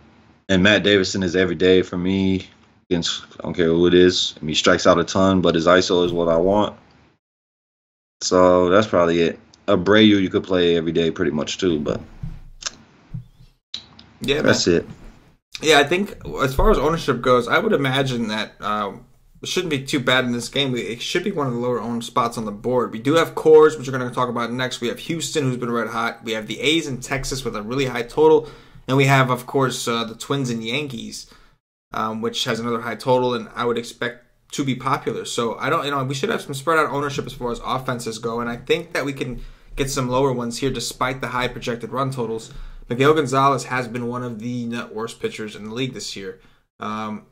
[SPEAKER 3] and Matt Davidson is every day for me against. I don't care who it is. He strikes out a ton, but his ISO is what I want. So that's probably it. Abreu you could play every day pretty much too, but
[SPEAKER 2] yeah,
[SPEAKER 3] that's it.
[SPEAKER 2] Yeah, I think as far as ownership goes, I would imagine that it shouldn't be too bad in this game. It should be one of the lower owned spots on the board. We do have Coors, which we're going to talk about next. We have Houston, who's been red hot. We have the A's in Texas with a really high total, and we have, of course, the Twins and Yankees, which has another high total, and I would expect to be popular. So we should have some spread out ownership as far as offenses go, and I think that we can get some lower ones here despite the high projected run totals. Miguel Gonzalez has been one of the nut worst pitchers in the league this year,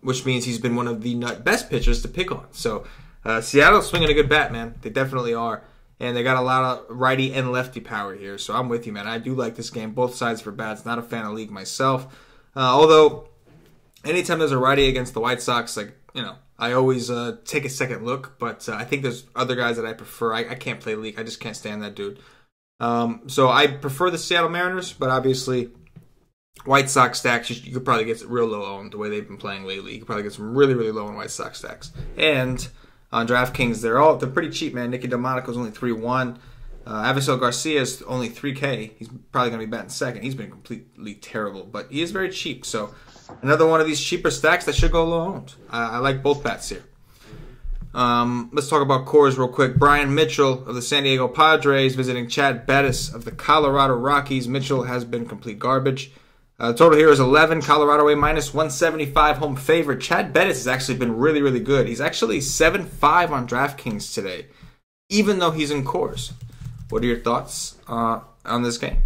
[SPEAKER 2] which means he's been one of the nut best pitchers to pick on. So Seattle's swinging a good bat, man. They definitely are. And they got a lot of righty and lefty power here. So I'm with you, man. I do like this game, both sides for bats. Not a fan of league myself. Although, anytime there's a righty against the White Sox, I always take a second look, but I think there's other guys that I prefer. I can't play league. I just can't stand that dude. So I prefer the Seattle Mariners, but obviously White Sox stacks, you could probably get real low owned the way they've been playing lately. You could probably get some really, really low on White Sox stacks. And on DraftKings, they're pretty cheap, man. Nicky Delmonico's only 3-1. Avisel Garcia's only 3K. He's probably going to be batting second. He's been completely terrible, but he is very cheap. So another one of these cheaper stacks that should go low owned. I like both bats here. Let's talk about Coors real quick. Brian Mitchell of the San Diego Padres visiting Chad Bettis of the Colorado Rockies. Mitchell has been complete garbage. Total here is 11. Colorado A minus 175 home favorite. Chad Bettis has actually been really, really good. He's actually 7-5 on DraftKings today, even though he's in Coors. What are your thoughts on this game?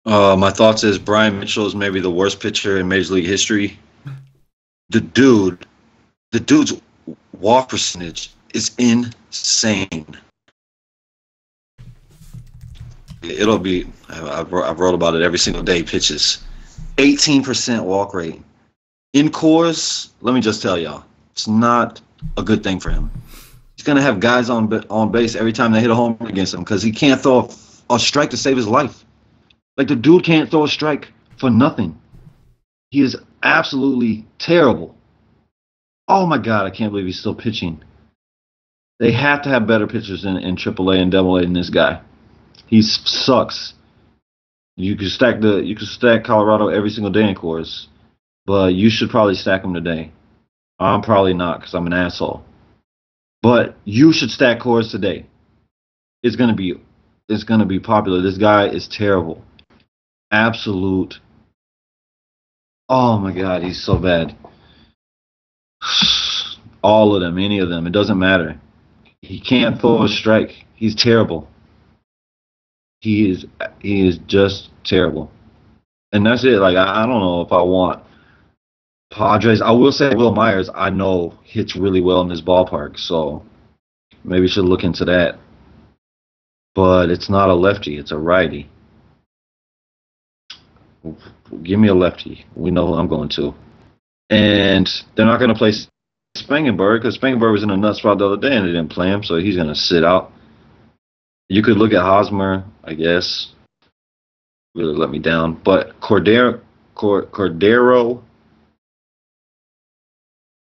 [SPEAKER 3] My thoughts is Brian Mitchell is maybe the worst pitcher in Major League history. The dude's walk percentage is insane. It'll be. I've wrote about it every single day. He pitches 18% walk rate in Coors. Let me just tell y'all, it's not a good thing for him. He's gonna have guys on base every time they hit a home run against him because he can't throw a strike to save his life. Like the dude can't throw a strike for nothing. He is absolutely terrible. Oh my God, I can't believe he's still pitching. They have to have better pitchers in AAA and AA than this guy. He sucks. You can stack Colorado every single day in Coors, but you should probably stack him today. I'm probably not because I'm an asshole. But you should stack Coors today. It's is going to be popular. This guy is terrible. Absolute. Oh my God, he's so bad. All of them, any of them, it doesn't matter. He can't throw a strike. He's terrible. He is just terrible. And that's it. Like, I don't know if I want Padres. I will say Will Myers, I know, hits really well in this ballpark, so maybe should look into that. But it's not a lefty, it's a righty. Give me a lefty. We know who I'm going to. And they're not going to play Spangenberg because Spangenberg was in a nut spot the other day and they didn't play him, so he's going to sit out. You could look at Hosmer, I guess. Really let me down. But Cordero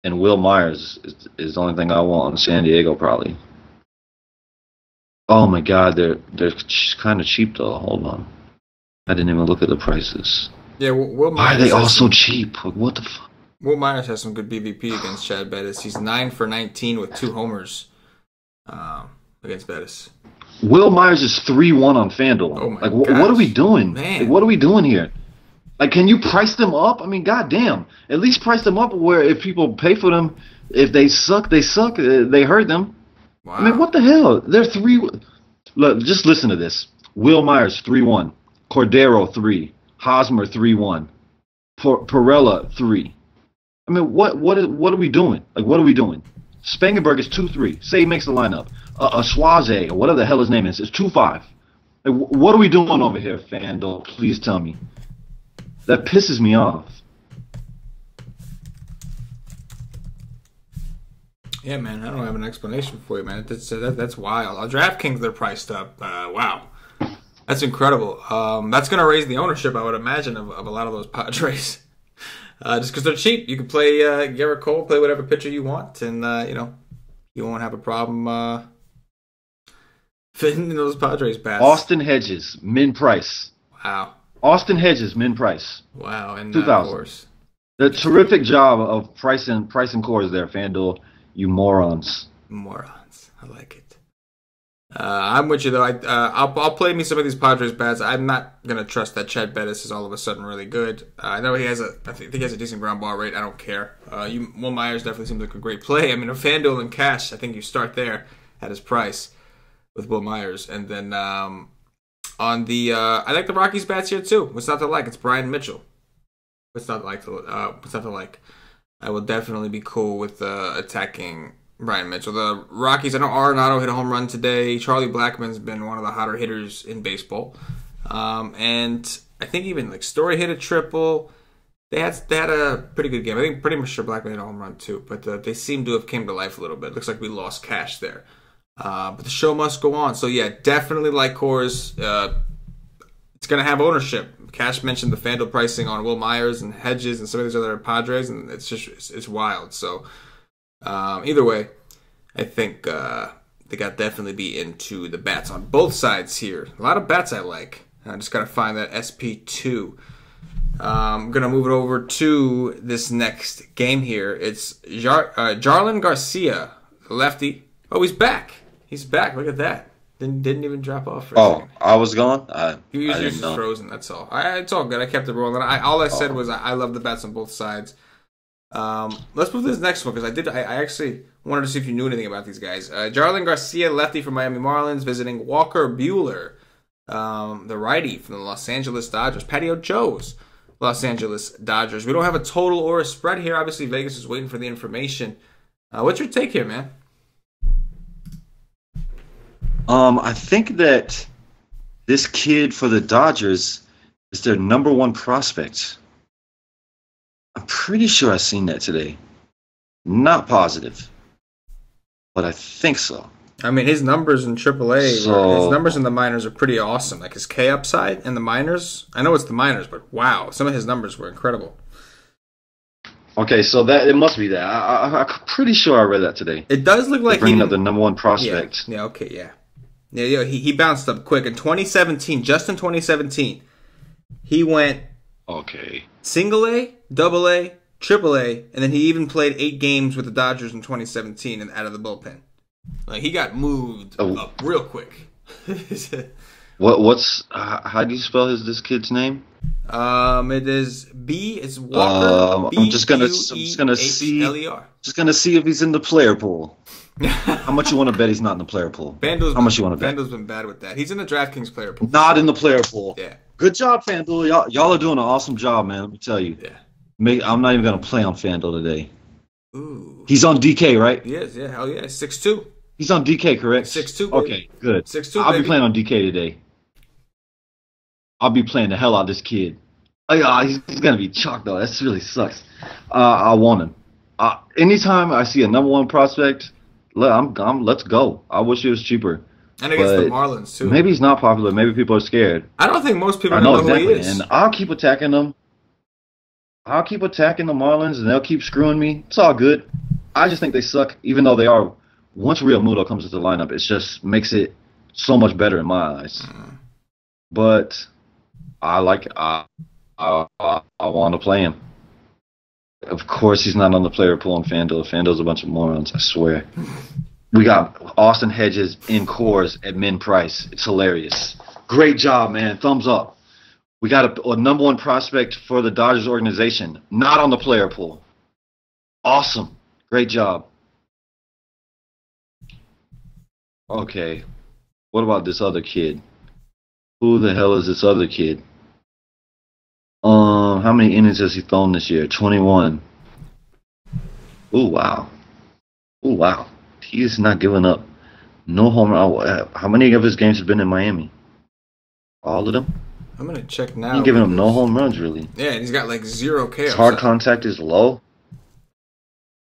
[SPEAKER 3] and Will Myers is the only thing I want in San Diego, probably. Oh my God, they're kind of cheap though. Hold on, I didn't even look at the prices.
[SPEAKER 2] Yeah, Will Myers.
[SPEAKER 3] Why are they all so cheap? What the fuck?
[SPEAKER 2] Will Myers has some good BVP against Chad Bettis. He's 9 for 19 with 2 homers against Bettis.
[SPEAKER 3] Will Myers is 3-1 on FanDuel.
[SPEAKER 2] Oh my
[SPEAKER 3] like,
[SPEAKER 2] gosh.
[SPEAKER 3] what are we doing?
[SPEAKER 2] Man.
[SPEAKER 3] Like, what are we doing here? Like, can you price them up? I mean, goddamn. At least price them up where if people pay for them, if they suck, they suck. They hurt them.
[SPEAKER 2] Wow.
[SPEAKER 3] I mean, what the hell? They're 3. Look, just listen to this. Will Myers 3-1, Cordero 3, Hosmer 3-1, Perella 3. I mean, what are we doing? Like, what are we doing? Spangenberg is 2-3. Say he makes the lineup. Suaze, or whatever the hell his name is 2-5. Like, what are we doing over here, FanDuel? Please tell me. That pisses me off.
[SPEAKER 2] Yeah, man, I don't have an explanation for you, man. That's wild. On DraftKings, they're priced up. Wow. That's incredible. That's going to raise the ownership, I would imagine, of a lot of those Padres. Just because they're cheap. You can play Garrett Cole, play whatever pitcher you want, and, you won't have a problem fitting in those Padres bats.
[SPEAKER 3] Austin Hedges, min price.
[SPEAKER 2] Wow.
[SPEAKER 3] Austin Hedges, min price.
[SPEAKER 2] Wow, and
[SPEAKER 3] 2,000.
[SPEAKER 2] Coors.
[SPEAKER 3] The terrific job of pricing Coors there, FanDuel. You morons.
[SPEAKER 2] Morons. I like it. I'm with you, though. I'll play me some of these Padres bats. I'm not going to trust that Chad Bettis is all of a sudden really good. I know I think he has a decent ground ball rate. I don't care. Will Myers definitely seems like a great play. I mean, a FanDuel and cash, I think you start there at his price with Will Myers. And then on the I like the Rockies bats here, too. What's not to like? It's Brian Mitchell. What's not to like? I will definitely be cool with attacking Brian Mitchell. The Rockies, I know Arenado hit a home run today. Charlie Blackmon's been one of the hotter hitters in baseball. And I think even like Story hit a triple. They had a pretty good game. I think pretty much sure Blackman hit a home run too. But they seem to have came to life a little bit. Looks like we lost cash there. But the show must go on. So yeah, definitely like Coors. It's going to have ownership. Cash mentioned the FanDuel pricing on Will Myers and Hedges and some of these other Padres, and it's wild. So either way, I think they got definitely be into the bats on both sides here. A lot of bats I like. I just got to find that SP2. I'm going to move it over to this next game here. It's Jarlin Garcia, lefty. Oh, he's back. He's back. Look at that. Didn't even drop off for a second.
[SPEAKER 3] I was gone?
[SPEAKER 2] He was just frozen, that's all. It's all good. I kept it rolling. All I said was I love the bats on both sides. Let's move to this next one, because I actually wanted to see if you knew anything about these guys. Jarlin Garcia, lefty from Miami Marlins, visiting Walker Buehler, the righty from the Los Angeles Dodgers. Patio Joe's Los Angeles Dodgers. We don't have a total or a spread here. Obviously, Vegas is waiting for the information. What's your take here, man?
[SPEAKER 3] I think that this kid for the Dodgers is their number one prospect. I'm pretty sure I've seen that today. Not positive, but I think so.
[SPEAKER 2] I mean, his numbers in AAA, his numbers in the minors are pretty awesome. Like his K upside in the minors. I know it's the minors, but wow, some of his numbers were incredible.
[SPEAKER 3] Okay, so that it must be that. I'm pretty sure I read that today.
[SPEAKER 2] It does look like
[SPEAKER 3] bringing up the number one prospect.
[SPEAKER 2] Yeah. Okay. Yeah. Yeah. He bounced up quick in 2017. Just in 2017, he went single A, double A, triple A, and then he even played 8 games with the Dodgers in 2017 and out of the bullpen. Like he got moved up real quick.
[SPEAKER 3] What's how do you spell this kid's name?
[SPEAKER 2] It is B. It's Walker.
[SPEAKER 3] I'm just gonna see
[SPEAKER 2] BUEHLER.
[SPEAKER 3] just gonna see if he's in the player pool. How much you want to bet he's not in the player pool? How much you want to bet?
[SPEAKER 2] FanDuel's been bad with that. He's in the DraftKings player pool.
[SPEAKER 3] Not in the player pool.
[SPEAKER 2] Yeah.
[SPEAKER 3] Good job, FanDuel. Y'all are doing an awesome job, man. Let me tell you.
[SPEAKER 2] Yeah.
[SPEAKER 3] I'm not even gonna play on FanDuel today.
[SPEAKER 2] Ooh.
[SPEAKER 3] He's on DK, right?
[SPEAKER 2] He is. Yeah. Hell yeah. 6'2".
[SPEAKER 3] He's on DK, correct?
[SPEAKER 2] 6'2".
[SPEAKER 3] Okay, good.
[SPEAKER 2] 6'2".
[SPEAKER 3] I'll be playing on DK today. I'll be playing the hell out of this kid. Oh, yeah, he's gonna be chalked though. That really sucks. I want him. Anytime I see a number one prospect, let's go. I wish it was cheaper.
[SPEAKER 2] And against the Marlins too.
[SPEAKER 3] Maybe he's not popular. Maybe people are scared.
[SPEAKER 2] I don't think most people know
[SPEAKER 3] exactly.
[SPEAKER 2] who he is.
[SPEAKER 3] And I'll keep attacking them. I'll keep attacking the Marlins, and they'll keep screwing me. It's all good. I just think they suck, even though they are. Once Real Muto comes into the lineup, it just makes it so much better in my eyes. But I like it. I want to play him. Of course, he's not on the player pool on FanDuel. FanDuel's a bunch of morons, I swear. We got Austin Hedges in Coors at min price. It's hilarious. Great job, man. Thumbs up. We got a number one prospect for the Dodgers organization, not on the player pool. Awesome. Great job. Okay. What about this other kid? Who the hell is this other kid? How many innings has he thrown this year? 21. Ooh, wow. Ooh, wow. He is not giving up. No home run. How many of his games have been in Miami? All of them?
[SPEAKER 2] I'm going to check now.
[SPEAKER 3] He's giving up no home runs, really.
[SPEAKER 2] Yeah, and he's got like 0 KOs.
[SPEAKER 3] His hard contact is low.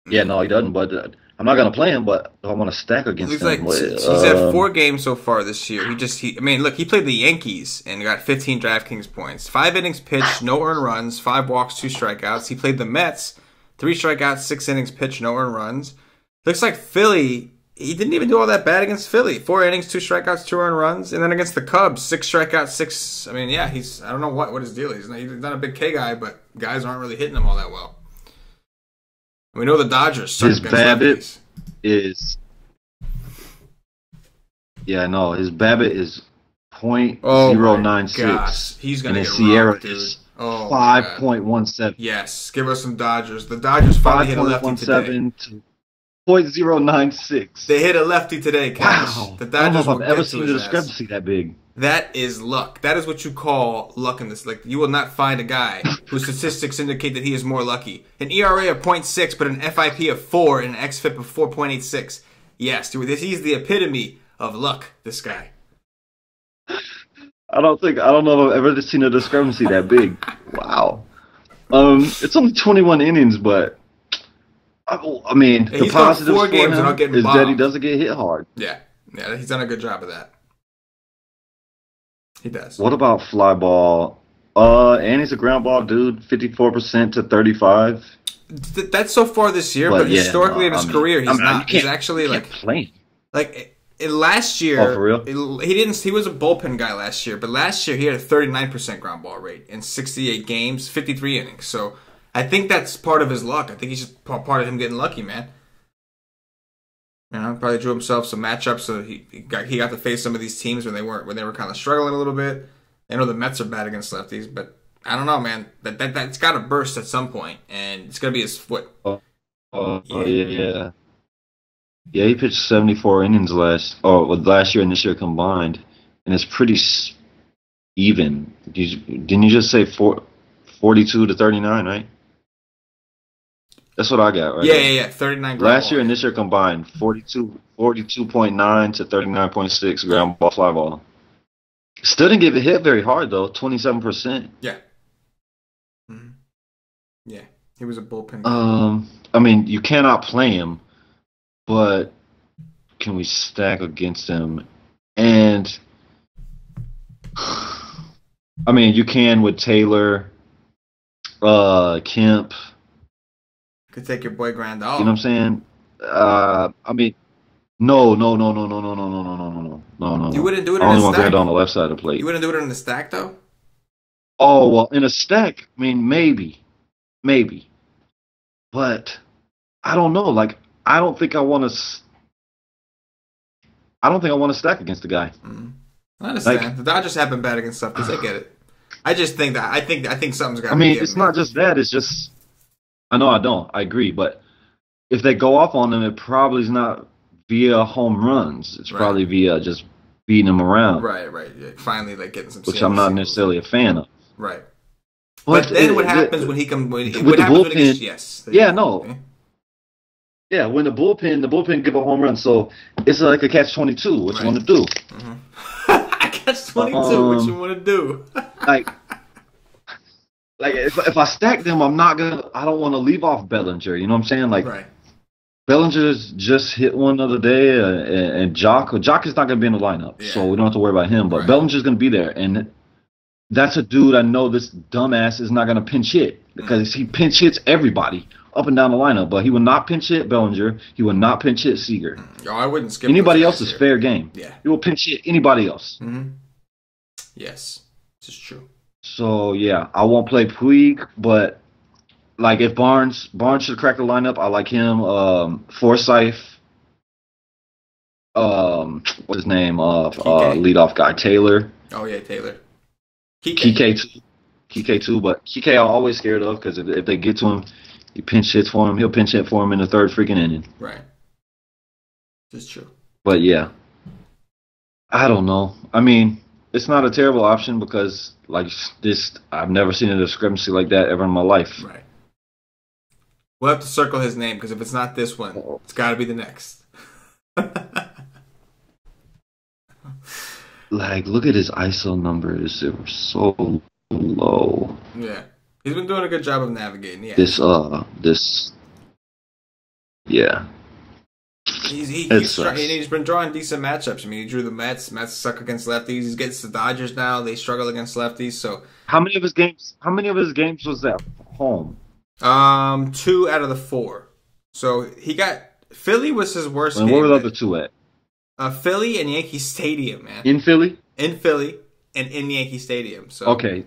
[SPEAKER 3] Yeah, no, he doesn't, but I'm not going to play him, but I want to stack against him.
[SPEAKER 2] He's had 4 games so far this year. He played the Yankees and got 15 DraftKings points. 5 innings pitched, no earned runs, 5 walks, 2 strikeouts. He played the Mets, 3 strikeouts, 6 innings pitched, no earned runs. Looks like Philly, he didn't even do all that bad against Philly. 4 innings, 2 strikeouts, 2 earned runs. And then against the Cubs, 6 strikeouts, 6. I mean, yeah, I don't know what his deal is. He's not a big K guy, but guys aren't really hitting him all that well. And we know the Dodgers suck against lefties.
[SPEAKER 3] His BABIP is .096.
[SPEAKER 2] He's gonna get
[SPEAKER 3] Sierra
[SPEAKER 2] rocked, dude.
[SPEAKER 3] is 5.17.
[SPEAKER 2] Yes, give us some Dodgers. The Dodgers finally hit a lefty today.
[SPEAKER 3] To .096.
[SPEAKER 2] They hit a lefty today, Cash.
[SPEAKER 3] Wow.
[SPEAKER 2] The Dodgers
[SPEAKER 3] I don't know if I've ever seen a discrepancy that big.
[SPEAKER 2] That is luck. That is what you call luck in this. Like, you will not find a guy whose statistics indicate that he is more lucky. An ERA of 0.6, but an FIP of 4 and an XFIP of 4.86. Yes, dude, he's the epitome of luck, this guy.
[SPEAKER 3] I don't know if I've ever seen a discrepancy that big. Wow. It's only 21 innings, but I mean, the positives for him is that he doesn't get hit hard.
[SPEAKER 2] Yeah, he's done a good job of that. He does.
[SPEAKER 3] What about fly ball? And he's a ground ball dude, 54% to 35.
[SPEAKER 2] That's so far this year, but historically in his career, he's not. He's actually like
[SPEAKER 3] playing.
[SPEAKER 2] Like last year,
[SPEAKER 3] for real?
[SPEAKER 2] He was a bullpen guy last year, but last year he had a 39% ground ball rate in 68 games, 53 innings. So I think that's part of his luck. I think he's just part of him getting lucky, man. You know, probably drew himself some matchups, so he got to face some of these teams when they were kind of struggling a little bit. I know the Mets are bad against lefties, but I don't know, man. That's got to burst at some point, and it's gonna be his foot.
[SPEAKER 3] Yeah, he pitched 74 innings last year and this year combined, and it's pretty even. Didn't you just say 42 to 39, right? That's what I got, right?
[SPEAKER 2] Yeah. 39
[SPEAKER 3] last year and this year combined, 42.9 to 39.6 ground ball, fly ball. Still didn't get hit very hard, though, 27%.
[SPEAKER 2] Yeah. Mm-hmm. Yeah, he was a bullpen guy.
[SPEAKER 3] I mean, you cannot play him, but can we stack against him? And, I mean, you can with Taylor, Kemp.
[SPEAKER 2] Could take your boy Grandal.
[SPEAKER 3] You know what I'm saying? I mean, no.
[SPEAKER 2] You wouldn't do it in a stack?
[SPEAKER 3] I only want Grandal on the left side of the plate.
[SPEAKER 2] You wouldn't do it in the stack, though?
[SPEAKER 3] Oh, well, in a stack, I mean, maybe. But I don't know. Like, I don't think I want to. I don't think I want to stack against the guy.
[SPEAKER 2] I understand. The Dodgers have been bad against lefties. I get it. I just think that I think something's got to be.
[SPEAKER 3] I mean, it's not just that. It's just I know I don't. I agree, but if they go off on them, it probably is not via home runs. It's probably via just beating them around.
[SPEAKER 2] Right. Yeah. Finally, like getting some.
[SPEAKER 3] Which I'm not necessarily a fan of.
[SPEAKER 2] Right. But then what happens when he comes? With the bullpen? Yes.
[SPEAKER 3] Yeah. No. Yeah, when the bullpen give a home run, so it's like a catch-22. What you want to do?
[SPEAKER 2] Catch-22. What you want to do?
[SPEAKER 3] like if I stack them, I don't want to leave off Bellinger. You know what I'm saying? Like, Bellinger's just hit one the other day, and Jock is not going to be in the lineup, so we don't have to worry about him. But Bellinger's going to be there, and that's a dude I know this dumbass is not going to pinch hit because he pinch hits everybody up and down the lineup, but he will not pinch hit Bellinger. He will not pinch hit Seager.
[SPEAKER 2] I wouldn't skip
[SPEAKER 3] anybody else is fair game.
[SPEAKER 2] Yeah,
[SPEAKER 3] he will pinch hit anybody else.
[SPEAKER 2] Yes, this is true.
[SPEAKER 3] So yeah, I won't play Puig, but like if Barnes should crack the lineup, I like him. Forsythe, what's his name? Leadoff guy Taylor.
[SPEAKER 2] Oh yeah, Taylor.
[SPEAKER 3] Kike too, but Kike I'm always scared of because if they get to him. He pinch hits for him. He'll pinch hit for him in the third freaking inning.
[SPEAKER 2] Right. That's true.
[SPEAKER 3] But yeah, I don't know. I mean, it's not a terrible option because like this, I've never seen a discrepancy like that ever in my life.
[SPEAKER 2] Right. We'll have to circle his name because if it's not this one, it's got to be the next.
[SPEAKER 3] Like, look at his ISO numbers. They were so low.
[SPEAKER 2] Yeah. He's been doing a good job of navigating. Yeah.
[SPEAKER 3] Yeah.
[SPEAKER 2] He's been drawing decent matchups. I mean, he drew the Mets. Mets suck against lefties. He gets the Dodgers now. They struggle against lefties. So,
[SPEAKER 3] how many of his games was that home?
[SPEAKER 2] 2 out of the 4. So he got Philly was his worst game.
[SPEAKER 3] Where were the other 2 at?
[SPEAKER 2] Philly and Yankee Stadium, man.
[SPEAKER 3] In Philly,
[SPEAKER 2] and in Yankee Stadium. So
[SPEAKER 3] okay.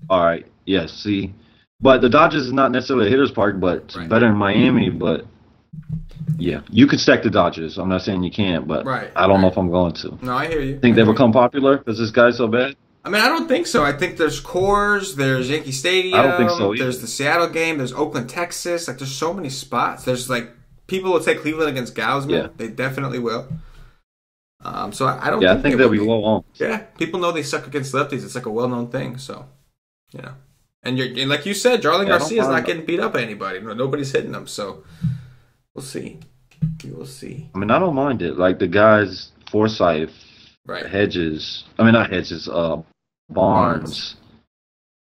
[SPEAKER 3] All right. Yes. See, but the Dodgers is not necessarily a hitter's park, but it's better in Miami. But yeah, you could stack the Dodgers. I'm not saying you can't, but I don't know if I'm going to.
[SPEAKER 2] No, I hear you.
[SPEAKER 3] Think they become popular because this guy's so bad?
[SPEAKER 2] I mean, I don't think so. I think there's Coors, there's Yankee Stadium.
[SPEAKER 3] I don't think so either.
[SPEAKER 2] There's the Seattle game. There's Oakland, Texas. Like, there's so many spots. There's like people will take Cleveland against Gausman. Yeah. They definitely will. So I don't. Yeah,
[SPEAKER 3] I think they'll be low on.
[SPEAKER 2] Yeah, people know they suck against lefties. It's like a well-known thing. So, you know, and like you said, Jarlin Garcia's not getting beat up by anybody. Nobody's hitting them. So we'll see. We will see.
[SPEAKER 3] I mean, I don't mind it. Like the guys, Forsythe, Hedges. I mean, not Hedges. Barnes.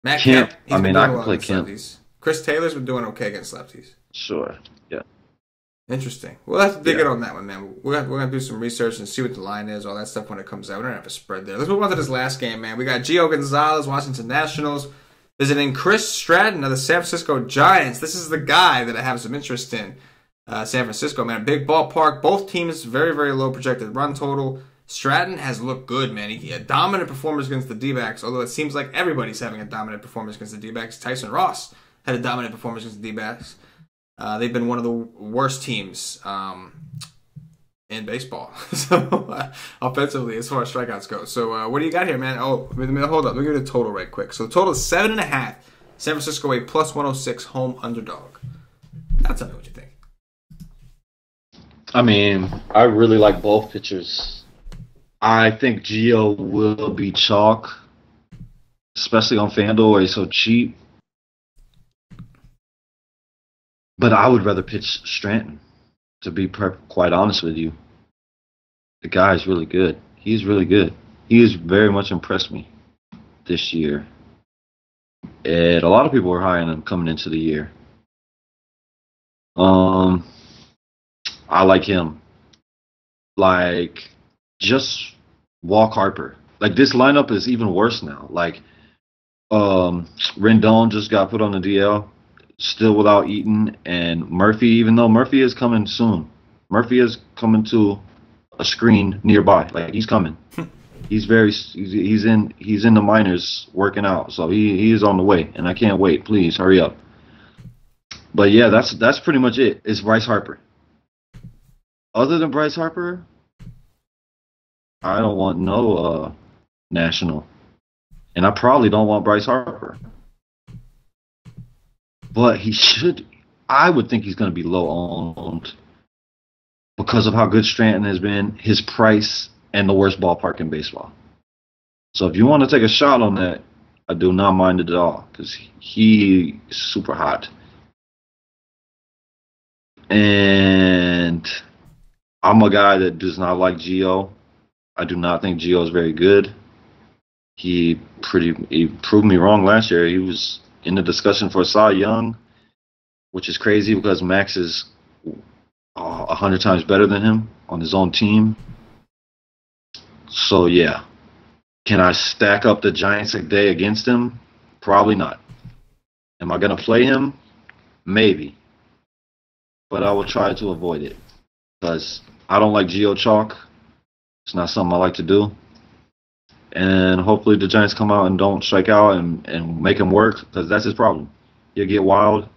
[SPEAKER 2] Matt Kemp.
[SPEAKER 3] I mean, I can play Kemp.
[SPEAKER 2] Lefties. Chris Taylor's been doing okay against lefties.
[SPEAKER 3] Sure. Yeah.
[SPEAKER 2] Interesting. We'll have to dig in on that one, man. We're gonna do some research and see what the line is, all that stuff when it comes out. We don't have a spread there. Let's move on to this last game, man. We got Gio Gonzalez, Washington Nationals, visiting Chris Stratton of the San Francisco Giants. This is the guy that I have some interest in. San Francisco, man. Big ballpark. Both teams very, very low projected run total. Stratton has looked good, man. He had dominant performance against the D-backs, although it seems like everybody's having a dominant performance against the D-backs. Tyson Ross had a dominant performance against the D-backs. They've been one of the worst teams in baseball, so offensively as far as strikeouts go. So what do you got here, man? Oh, hold up. Let me give you the total right quick. So the total is 7.5. San Francisco a plus 106 home underdog. Now tell me what you think.
[SPEAKER 3] I mean, I really like both pitchers. I think Gio will be chalk, especially on FanDuel where he's so cheap. But I would rather pitch Stratton, to be quite honest with you. The guy is really good. He's really good. He has very much impressed me this year. And a lot of people were high on him coming into the year. I like him. Like, just walk Harper. Like, this lineup is even worse now. Like, Rendon just got put on the DL. Still without Eaton and Murphy, even though Murphy is coming soon. Murphy is coming to a screen nearby. Like, he's coming. He's in the minors working out, so he is on the way, and I can't wait. Please hurry up. But yeah, that's pretty much it. It's Bryce Harper. Other than Bryce Harper, I don't want no national, and I probably don't want Bryce Harper. But he should. I would think he's going to be low owned because of how good Stanton has been, his price, and the worst ballpark in baseball. So if you want to take a shot on that, I do not mind it at all because he's super hot. And I'm a guy that does not like Gio. I do not think Gio is very good. He proved me wrong last year. He was in the discussion for Cy Young, which is crazy because Max is 100 times better than him on his own team. So yeah, can I stack up the Giants a day against him? Probably not. Am I gonna play him? Maybe, but I will try to avoid it because I don't like Geo Chalk. It's not something I like to do. And hopefully the Giants come out and don't strike out and make him work because that's his problem. He'll get wild,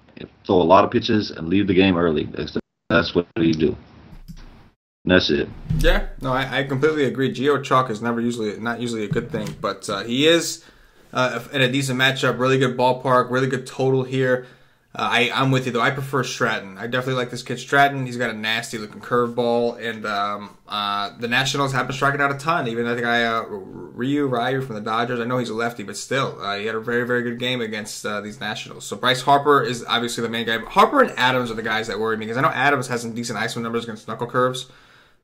[SPEAKER 3] throw a lot of pitches, and leave the game early. That's what he do. And that's it.
[SPEAKER 2] Yeah, no, I completely agree. Geo Chalk is not usually a good thing, but he is in a decent matchup. Really good ballpark, really good total here. I'm with you though. I prefer Stratton. I definitely like this kid Stratton. He's got a nasty looking curveball, and the Nationals have been striking out a ton. Even I think Ryu from the Dodgers. I know he's a lefty, but still, he had a very, very good game against these Nationals. So Bryce Harper is obviously the main guy. Harper and Adams are the guys that worry me because I know Adams has some decent ISO numbers against knuckle curves.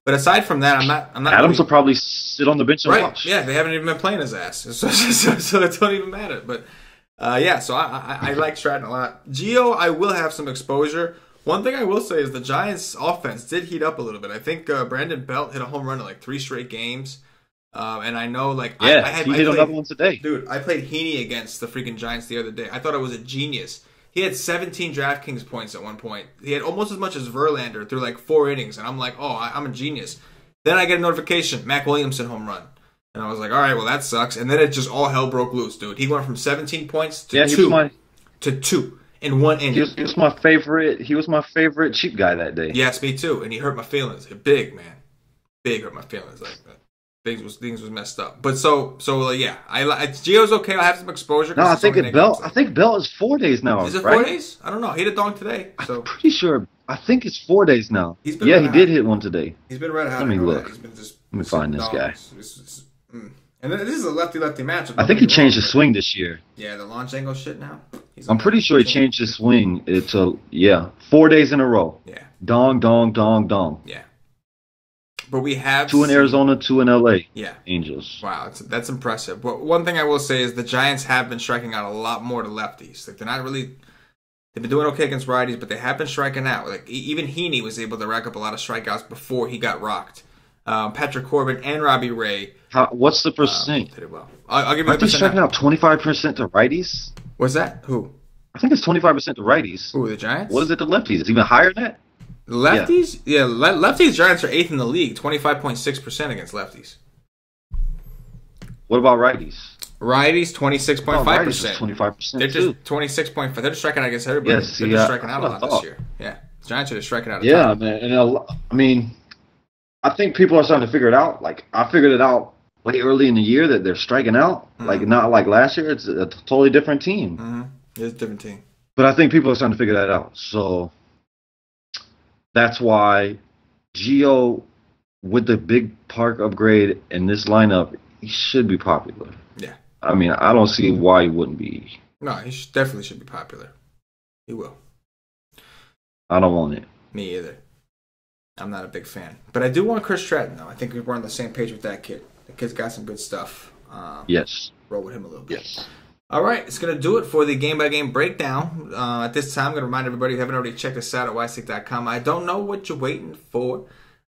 [SPEAKER 2] But aside from that, I'm not.
[SPEAKER 3] Adams will probably sit on the bench and watch.
[SPEAKER 2] Yeah, they haven't even been playing his ass, so it don't even matter. But so I like Stratton a lot. Gio, I will have some exposure. One thing I will say is the Giants' offense did heat up a little bit. I think Brandon Belt hit a home run in like 3 straight games. And I know, like,
[SPEAKER 3] he hit another one today.
[SPEAKER 2] Dude, I played Heaney against the freaking Giants the other day. I thought it was a genius. He had 17 DraftKings points at one point. He had almost as much as Verlander through like 4 innings. And I'm like, oh, I'm a genius. Then I get a notification, Mac Williamson home run. And I was like, all right, well, that sucks. And then it just all hell broke loose, dude. He went from 17 points to 2 in 1 inning.
[SPEAKER 3] He was my favorite. He was my favorite cheap guy that day.
[SPEAKER 2] Yes, me too. And he hurt my feelings. Big, man. Big hurt my feelings like that. Things was messed up. But yeah, Gio's okay. I have some exposure.
[SPEAKER 3] No, I think Bell is 4 days now.
[SPEAKER 2] Is it 4 days? I don't know. He hit a dong today. So
[SPEAKER 3] I'm pretty sure. I think it's 4 days now. He did hit one today.
[SPEAKER 2] He's been red hot.
[SPEAKER 3] Let me look.
[SPEAKER 2] He's been just
[SPEAKER 3] Let me find this guy.
[SPEAKER 2] And then this is a lefty-lefty match.
[SPEAKER 3] I think he changed his swing this year.
[SPEAKER 2] Yeah, the launch angle shit now.
[SPEAKER 3] I'm pretty sure he changed his swing. It's 4 days in a row.
[SPEAKER 2] Yeah.
[SPEAKER 3] Dong, dong, dong, dong.
[SPEAKER 2] Yeah. But we have
[SPEAKER 3] 2 in Arizona, 2 in LA.
[SPEAKER 2] Yeah.
[SPEAKER 3] Angels.
[SPEAKER 2] Wow, that's impressive. But one thing I will say is the Giants have been striking out a lot more to lefties. Like they've been doing okay against righties, but they have been striking out. Like even Heaney was able to rack up a lot of strikeouts before he got rocked. Patrick Corbin and Robbie Ray.
[SPEAKER 3] What's the percent?
[SPEAKER 2] Did it well. I'll give you.
[SPEAKER 3] Aren't they striking out 25% to righties?
[SPEAKER 2] What's that? Who?
[SPEAKER 3] I think it's 25% to righties.
[SPEAKER 2] Who, the Giants?
[SPEAKER 3] What is it to lefties? It's even higher than that.
[SPEAKER 2] Lefties? Yeah, lefties. Giants are 8th in the league, 25.6% against lefties.
[SPEAKER 3] What about righties?
[SPEAKER 2] Righties, 26.5%.
[SPEAKER 3] Righties is 25%.
[SPEAKER 2] They're just 26.5. They're just striking out against everybody.
[SPEAKER 3] Yes,
[SPEAKER 2] they're just striking out a lot this year. Yeah, the Giants are just striking out.
[SPEAKER 3] Yeah, man. And I think people are starting to figure it out. Like I figured it out way early in the year that they're striking out. Mm-hmm. Like not like last year. It's a totally different team.
[SPEAKER 2] Mm-hmm. It's a different team.
[SPEAKER 3] But I think people are starting to figure that out. So that's why Gio, with the big park upgrade in this lineup, he should be popular.
[SPEAKER 2] Yeah.
[SPEAKER 3] I don't see why he wouldn't be.
[SPEAKER 2] No, he definitely should be popular. He will.
[SPEAKER 3] I don't want it.
[SPEAKER 2] Me either. I'm not a big fan. But I do want Chris Stratton, though. I think we're on the same page with that kid. The kid's got some good stuff.
[SPEAKER 3] Yes.
[SPEAKER 2] Roll with him a little bit.
[SPEAKER 3] Yes.
[SPEAKER 2] All right, it's going to do it for the game-by-game breakdown. At this time, I'm going to remind everybody, if you haven't already checked us out at ystick.com, I don't know what you're waiting for.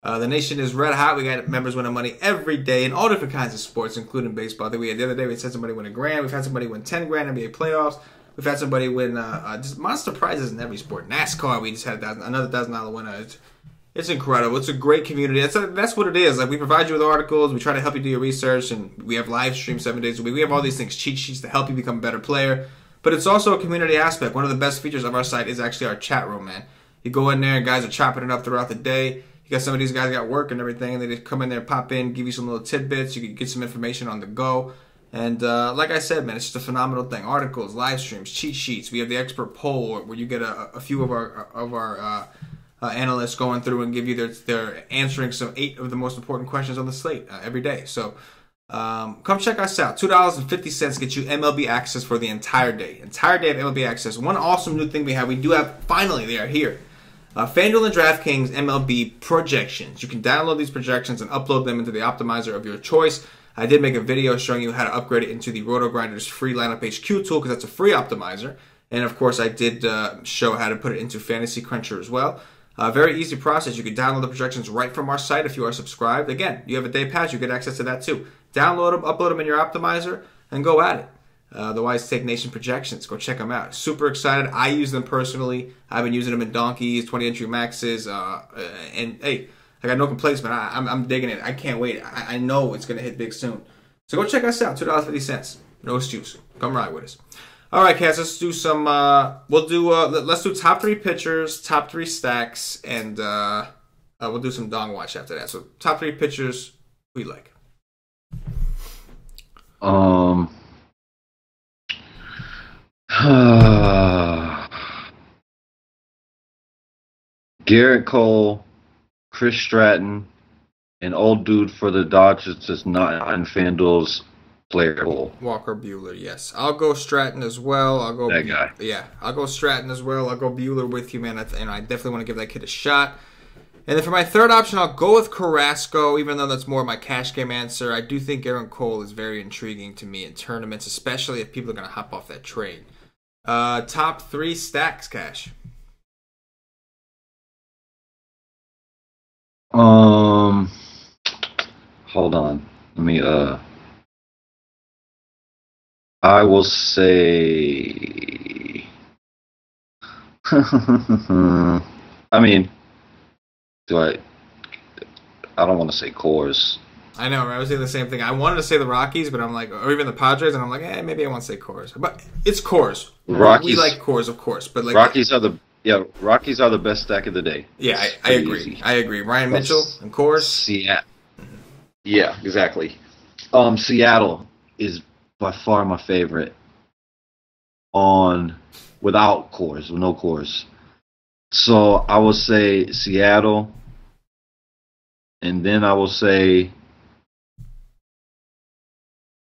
[SPEAKER 2] The nation is red hot. We got members winning money every day in all different kinds of sports, including baseball. The other day, we had somebody win $1,000. We've had somebody win $10,000 NBA playoffs. We've had somebody win just monster prizes in every sport. NASCAR, we just had another $1,000 winner. It's incredible. It's a great community. That's what it is. Like, we provide you with articles. We try to help you do your research, and we have live streams 7 days a week. We have all these things, cheat sheets to help you become a better player. But it's also a community aspect. One of the best features of our site is actually our chat room, man. You go in there, and guys are chopping it up throughout the day. You got some of these guys got work and everything, and they just come in there, pop in, give you some little tidbits. You can get some information on the go. And like I said, man, it's just a phenomenal thing. Articles, live streams, cheat sheets. We have the expert poll where you get a few of our analysts going through and give you their answering some 8 of the most important questions on the slate every day. So come check us out. $2.50 gets you MLB access for the entire day. Entire day of MLB access. One awesome new thing we do have, finally, they are here. FanDuel and DraftKings MLB projections. You can download these projections and upload them into the optimizer of your choice. I did make a video showing you how to upgrade it into the RotoGrinders free lineup HQ tool because that's a free optimizer. And of course, I did show how to put it into Fantasy Cruncher as well. Very easy process. You can download the projections right from our site if you are subscribed. Again, you have a day pass, you get access to that too. Download them, upload them in your optimizer, and go at it. The Wise Take Nation projections. Go check them out. Super excited. I use them personally. I've been using them in donkeys, 20 entry maxes, and hey, I got no complaints, man. I'm digging it. I can't wait. I know it's gonna hit big soon. So go check us out. $2.50. No excuse. Come ride with us. All right, Cass. Let's do some. Let's do top 3 pitchers, top 3 stacks, and we'll do some dong watch after that. So top 3 pitchers we like.
[SPEAKER 3] Garrett Cole, Chris Stratton, an old dude for the Dodgers that's not in FanDuel's player pool.
[SPEAKER 2] Walker Buehler, yes. I'll go Stratton as well. I'll go
[SPEAKER 3] that guy.
[SPEAKER 2] Yeah, I'll go Stratton as well. I'll go Buehler with you, man. I definitely want to give that kid a shot. And then for my third option, I'll go with Carrasco, even though that's more my cash game answer. I do think Garrett Cole is very intriguing to me in tournaments, especially if people are going to hop off that train. Top 3 stacks, Cash.
[SPEAKER 3] Hold on. Let me, I will say, I mean, I don't want to say Coors.
[SPEAKER 2] I know, right? I was saying the same thing. I wanted to say the Rockies, but I'm like, or even the Padres, and I'm like, maybe I want to say Coors. But it's Coors.
[SPEAKER 3] Rockies.
[SPEAKER 2] We like Coors, of course, but like
[SPEAKER 3] Rockies are the best stack of the day.
[SPEAKER 2] Yeah, I agree.
[SPEAKER 3] Easy.
[SPEAKER 2] I agree. Ryan Mitchell and Coors.
[SPEAKER 3] Seattle. Yeah, exactly. Seattle is by far my favorite without Coors, with no Coors. So I will say Seattle, and then I will say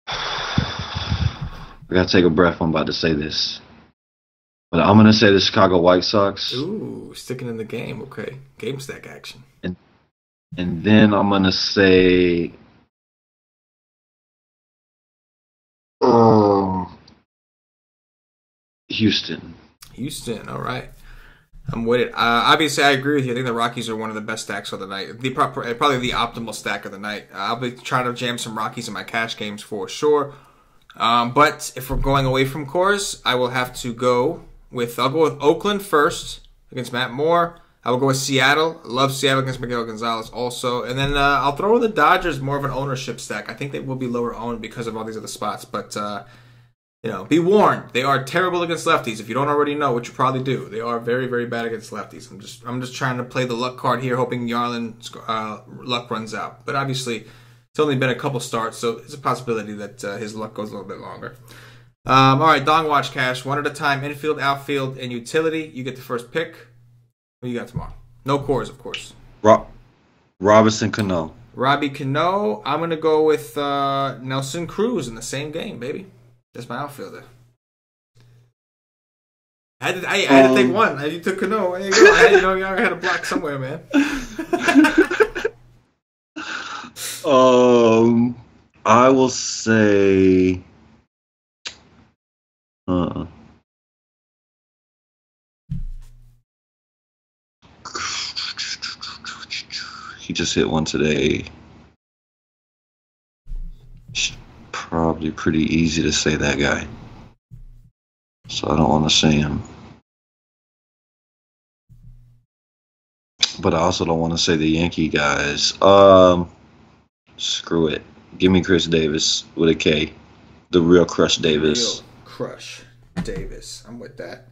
[SPEAKER 3] I gotta take a breath. I'm about to say this, but I'm gonna say the Chicago White Sox.
[SPEAKER 2] Ooh, sticking in the game. Okay, game stack action.
[SPEAKER 3] And then I'm gonna say Houston.
[SPEAKER 2] Houston, all right. I'm with it. Obviously, I agree with you. I think the Rockies are one of the best stacks of the night. Probably the optimal stack of the night. I'll be trying to jam some Rockies in my cash games for sure. But if we're going away from Coors, I will have to go with. I'll go with Oakland first against Matt Moore. I will go with Seattle. I love Seattle against Miguel Gonzalez also. And then I'll throw in the Dodgers, more of an ownership stack. I think they will be lower owned because of all these other spots. But, be warned. They are terrible against lefties. If you don't already know, which you probably do, they are very, very bad against lefties. I'm just trying to play the luck card here, hoping Yarlin's luck runs out. But obviously, it's only been a couple starts, so it's a possibility that his luck goes a little bit longer. All right, Dong Watch Cash. One at a time, infield, outfield, and utility. You get the first pick. What you got tomorrow? No Coors, of course.
[SPEAKER 3] Robinson Cano.
[SPEAKER 2] Robbie Cano. I'm going to go with Nelson Cruz in the same game, baby. That's my outfielder. I had to take one. You took Cano. There you go. I had a block somewhere, man.
[SPEAKER 3] I will say... He just hit one today. It's probably pretty easy to say that guy. So I don't want to say him. But I also don't want to say the Yankee guys. Screw it. Give me Chris Davis with a K. The real Crush Davis.
[SPEAKER 2] Real Crush Davis. I'm with that.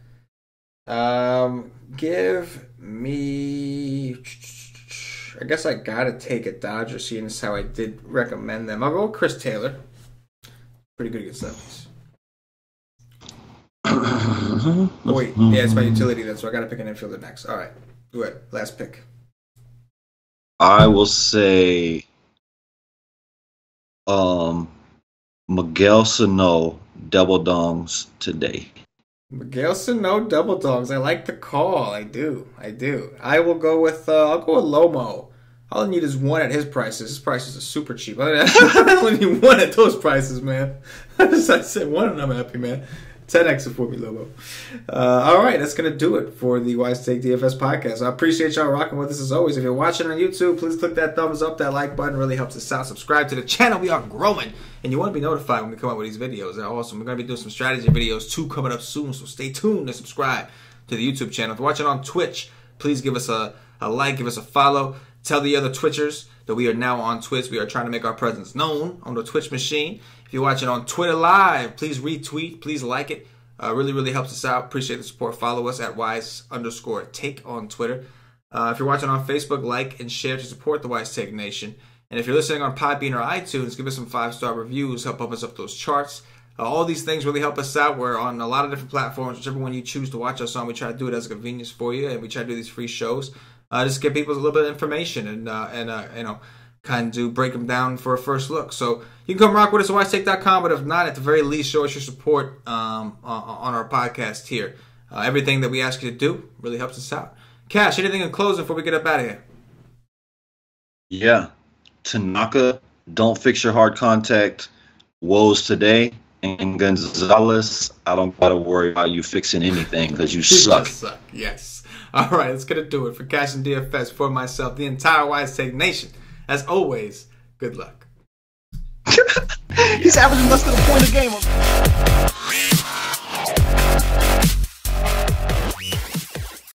[SPEAKER 2] Give me... I guess I gotta take a Dodger, seeing as how I did recommend them. I'll go with Chris Taylor. Pretty good against lefties. Wait, yeah, it's my utility then, so I gotta pick an infielder next. All right, go ahead. Last pick.
[SPEAKER 3] I will say Miguel Sano double dongs today.
[SPEAKER 2] Miguel Sano double dogs. I like the call. I do. I will go with I'll go with Lomo. All I need is one at his prices. His prices are super cheap. I only need one at those prices, man. I said one and I'm happy, man. 10x it for me, Lobo. All right, that's going to do it for the Wise Take DFS podcast. I appreciate y'all rocking with us as always. If you're watching on YouTube, please click that thumbs up. That like button really helps us out. Subscribe to the channel. We are growing, and you want to be notified when we come out with these videos. They're awesome. We're going to be doing some strategy videos, too, coming up soon, so stay tuned and subscribe to the YouTube channel. If you're watching on Twitch, please give us a like, give us a follow. Tell the other Twitchers that we are now on Twitch. We are trying to make our presence known on the Twitch machine. If you're watching on Twitter Live, please retweet, please like it. Really helps us out. Appreciate the support. Follow us at Wise_Take on Twitter. If you're watching on Facebook, like and share to support the Wise Take Nation. And if you're listening on Podbean or iTunes, give us some 5-star reviews. Help us up those charts. All these things really help us out. We're on a lot of different platforms. Whichever one you choose to watch us on, we try to do it as a convenience for you. And we try to do these free shows. Just give people a little bit of information and kind of break them down for a first look. So you can come rock with us at wisetake.com, but if not, at the very least, show us your support on our podcast here. Everything that we ask you to do really helps us out. Cash, anything in closing before we get up out of here?
[SPEAKER 3] Yeah. Tanaka, don't fix your hard contact woes today. And Gonzalez, I don't got to worry about you fixing anything because you suck.
[SPEAKER 2] Yes. All right, that's going to do it for CashinDFS, for myself, the entire Wise Take Nation. As always, good luck.
[SPEAKER 3] He's averaging less than a point a game.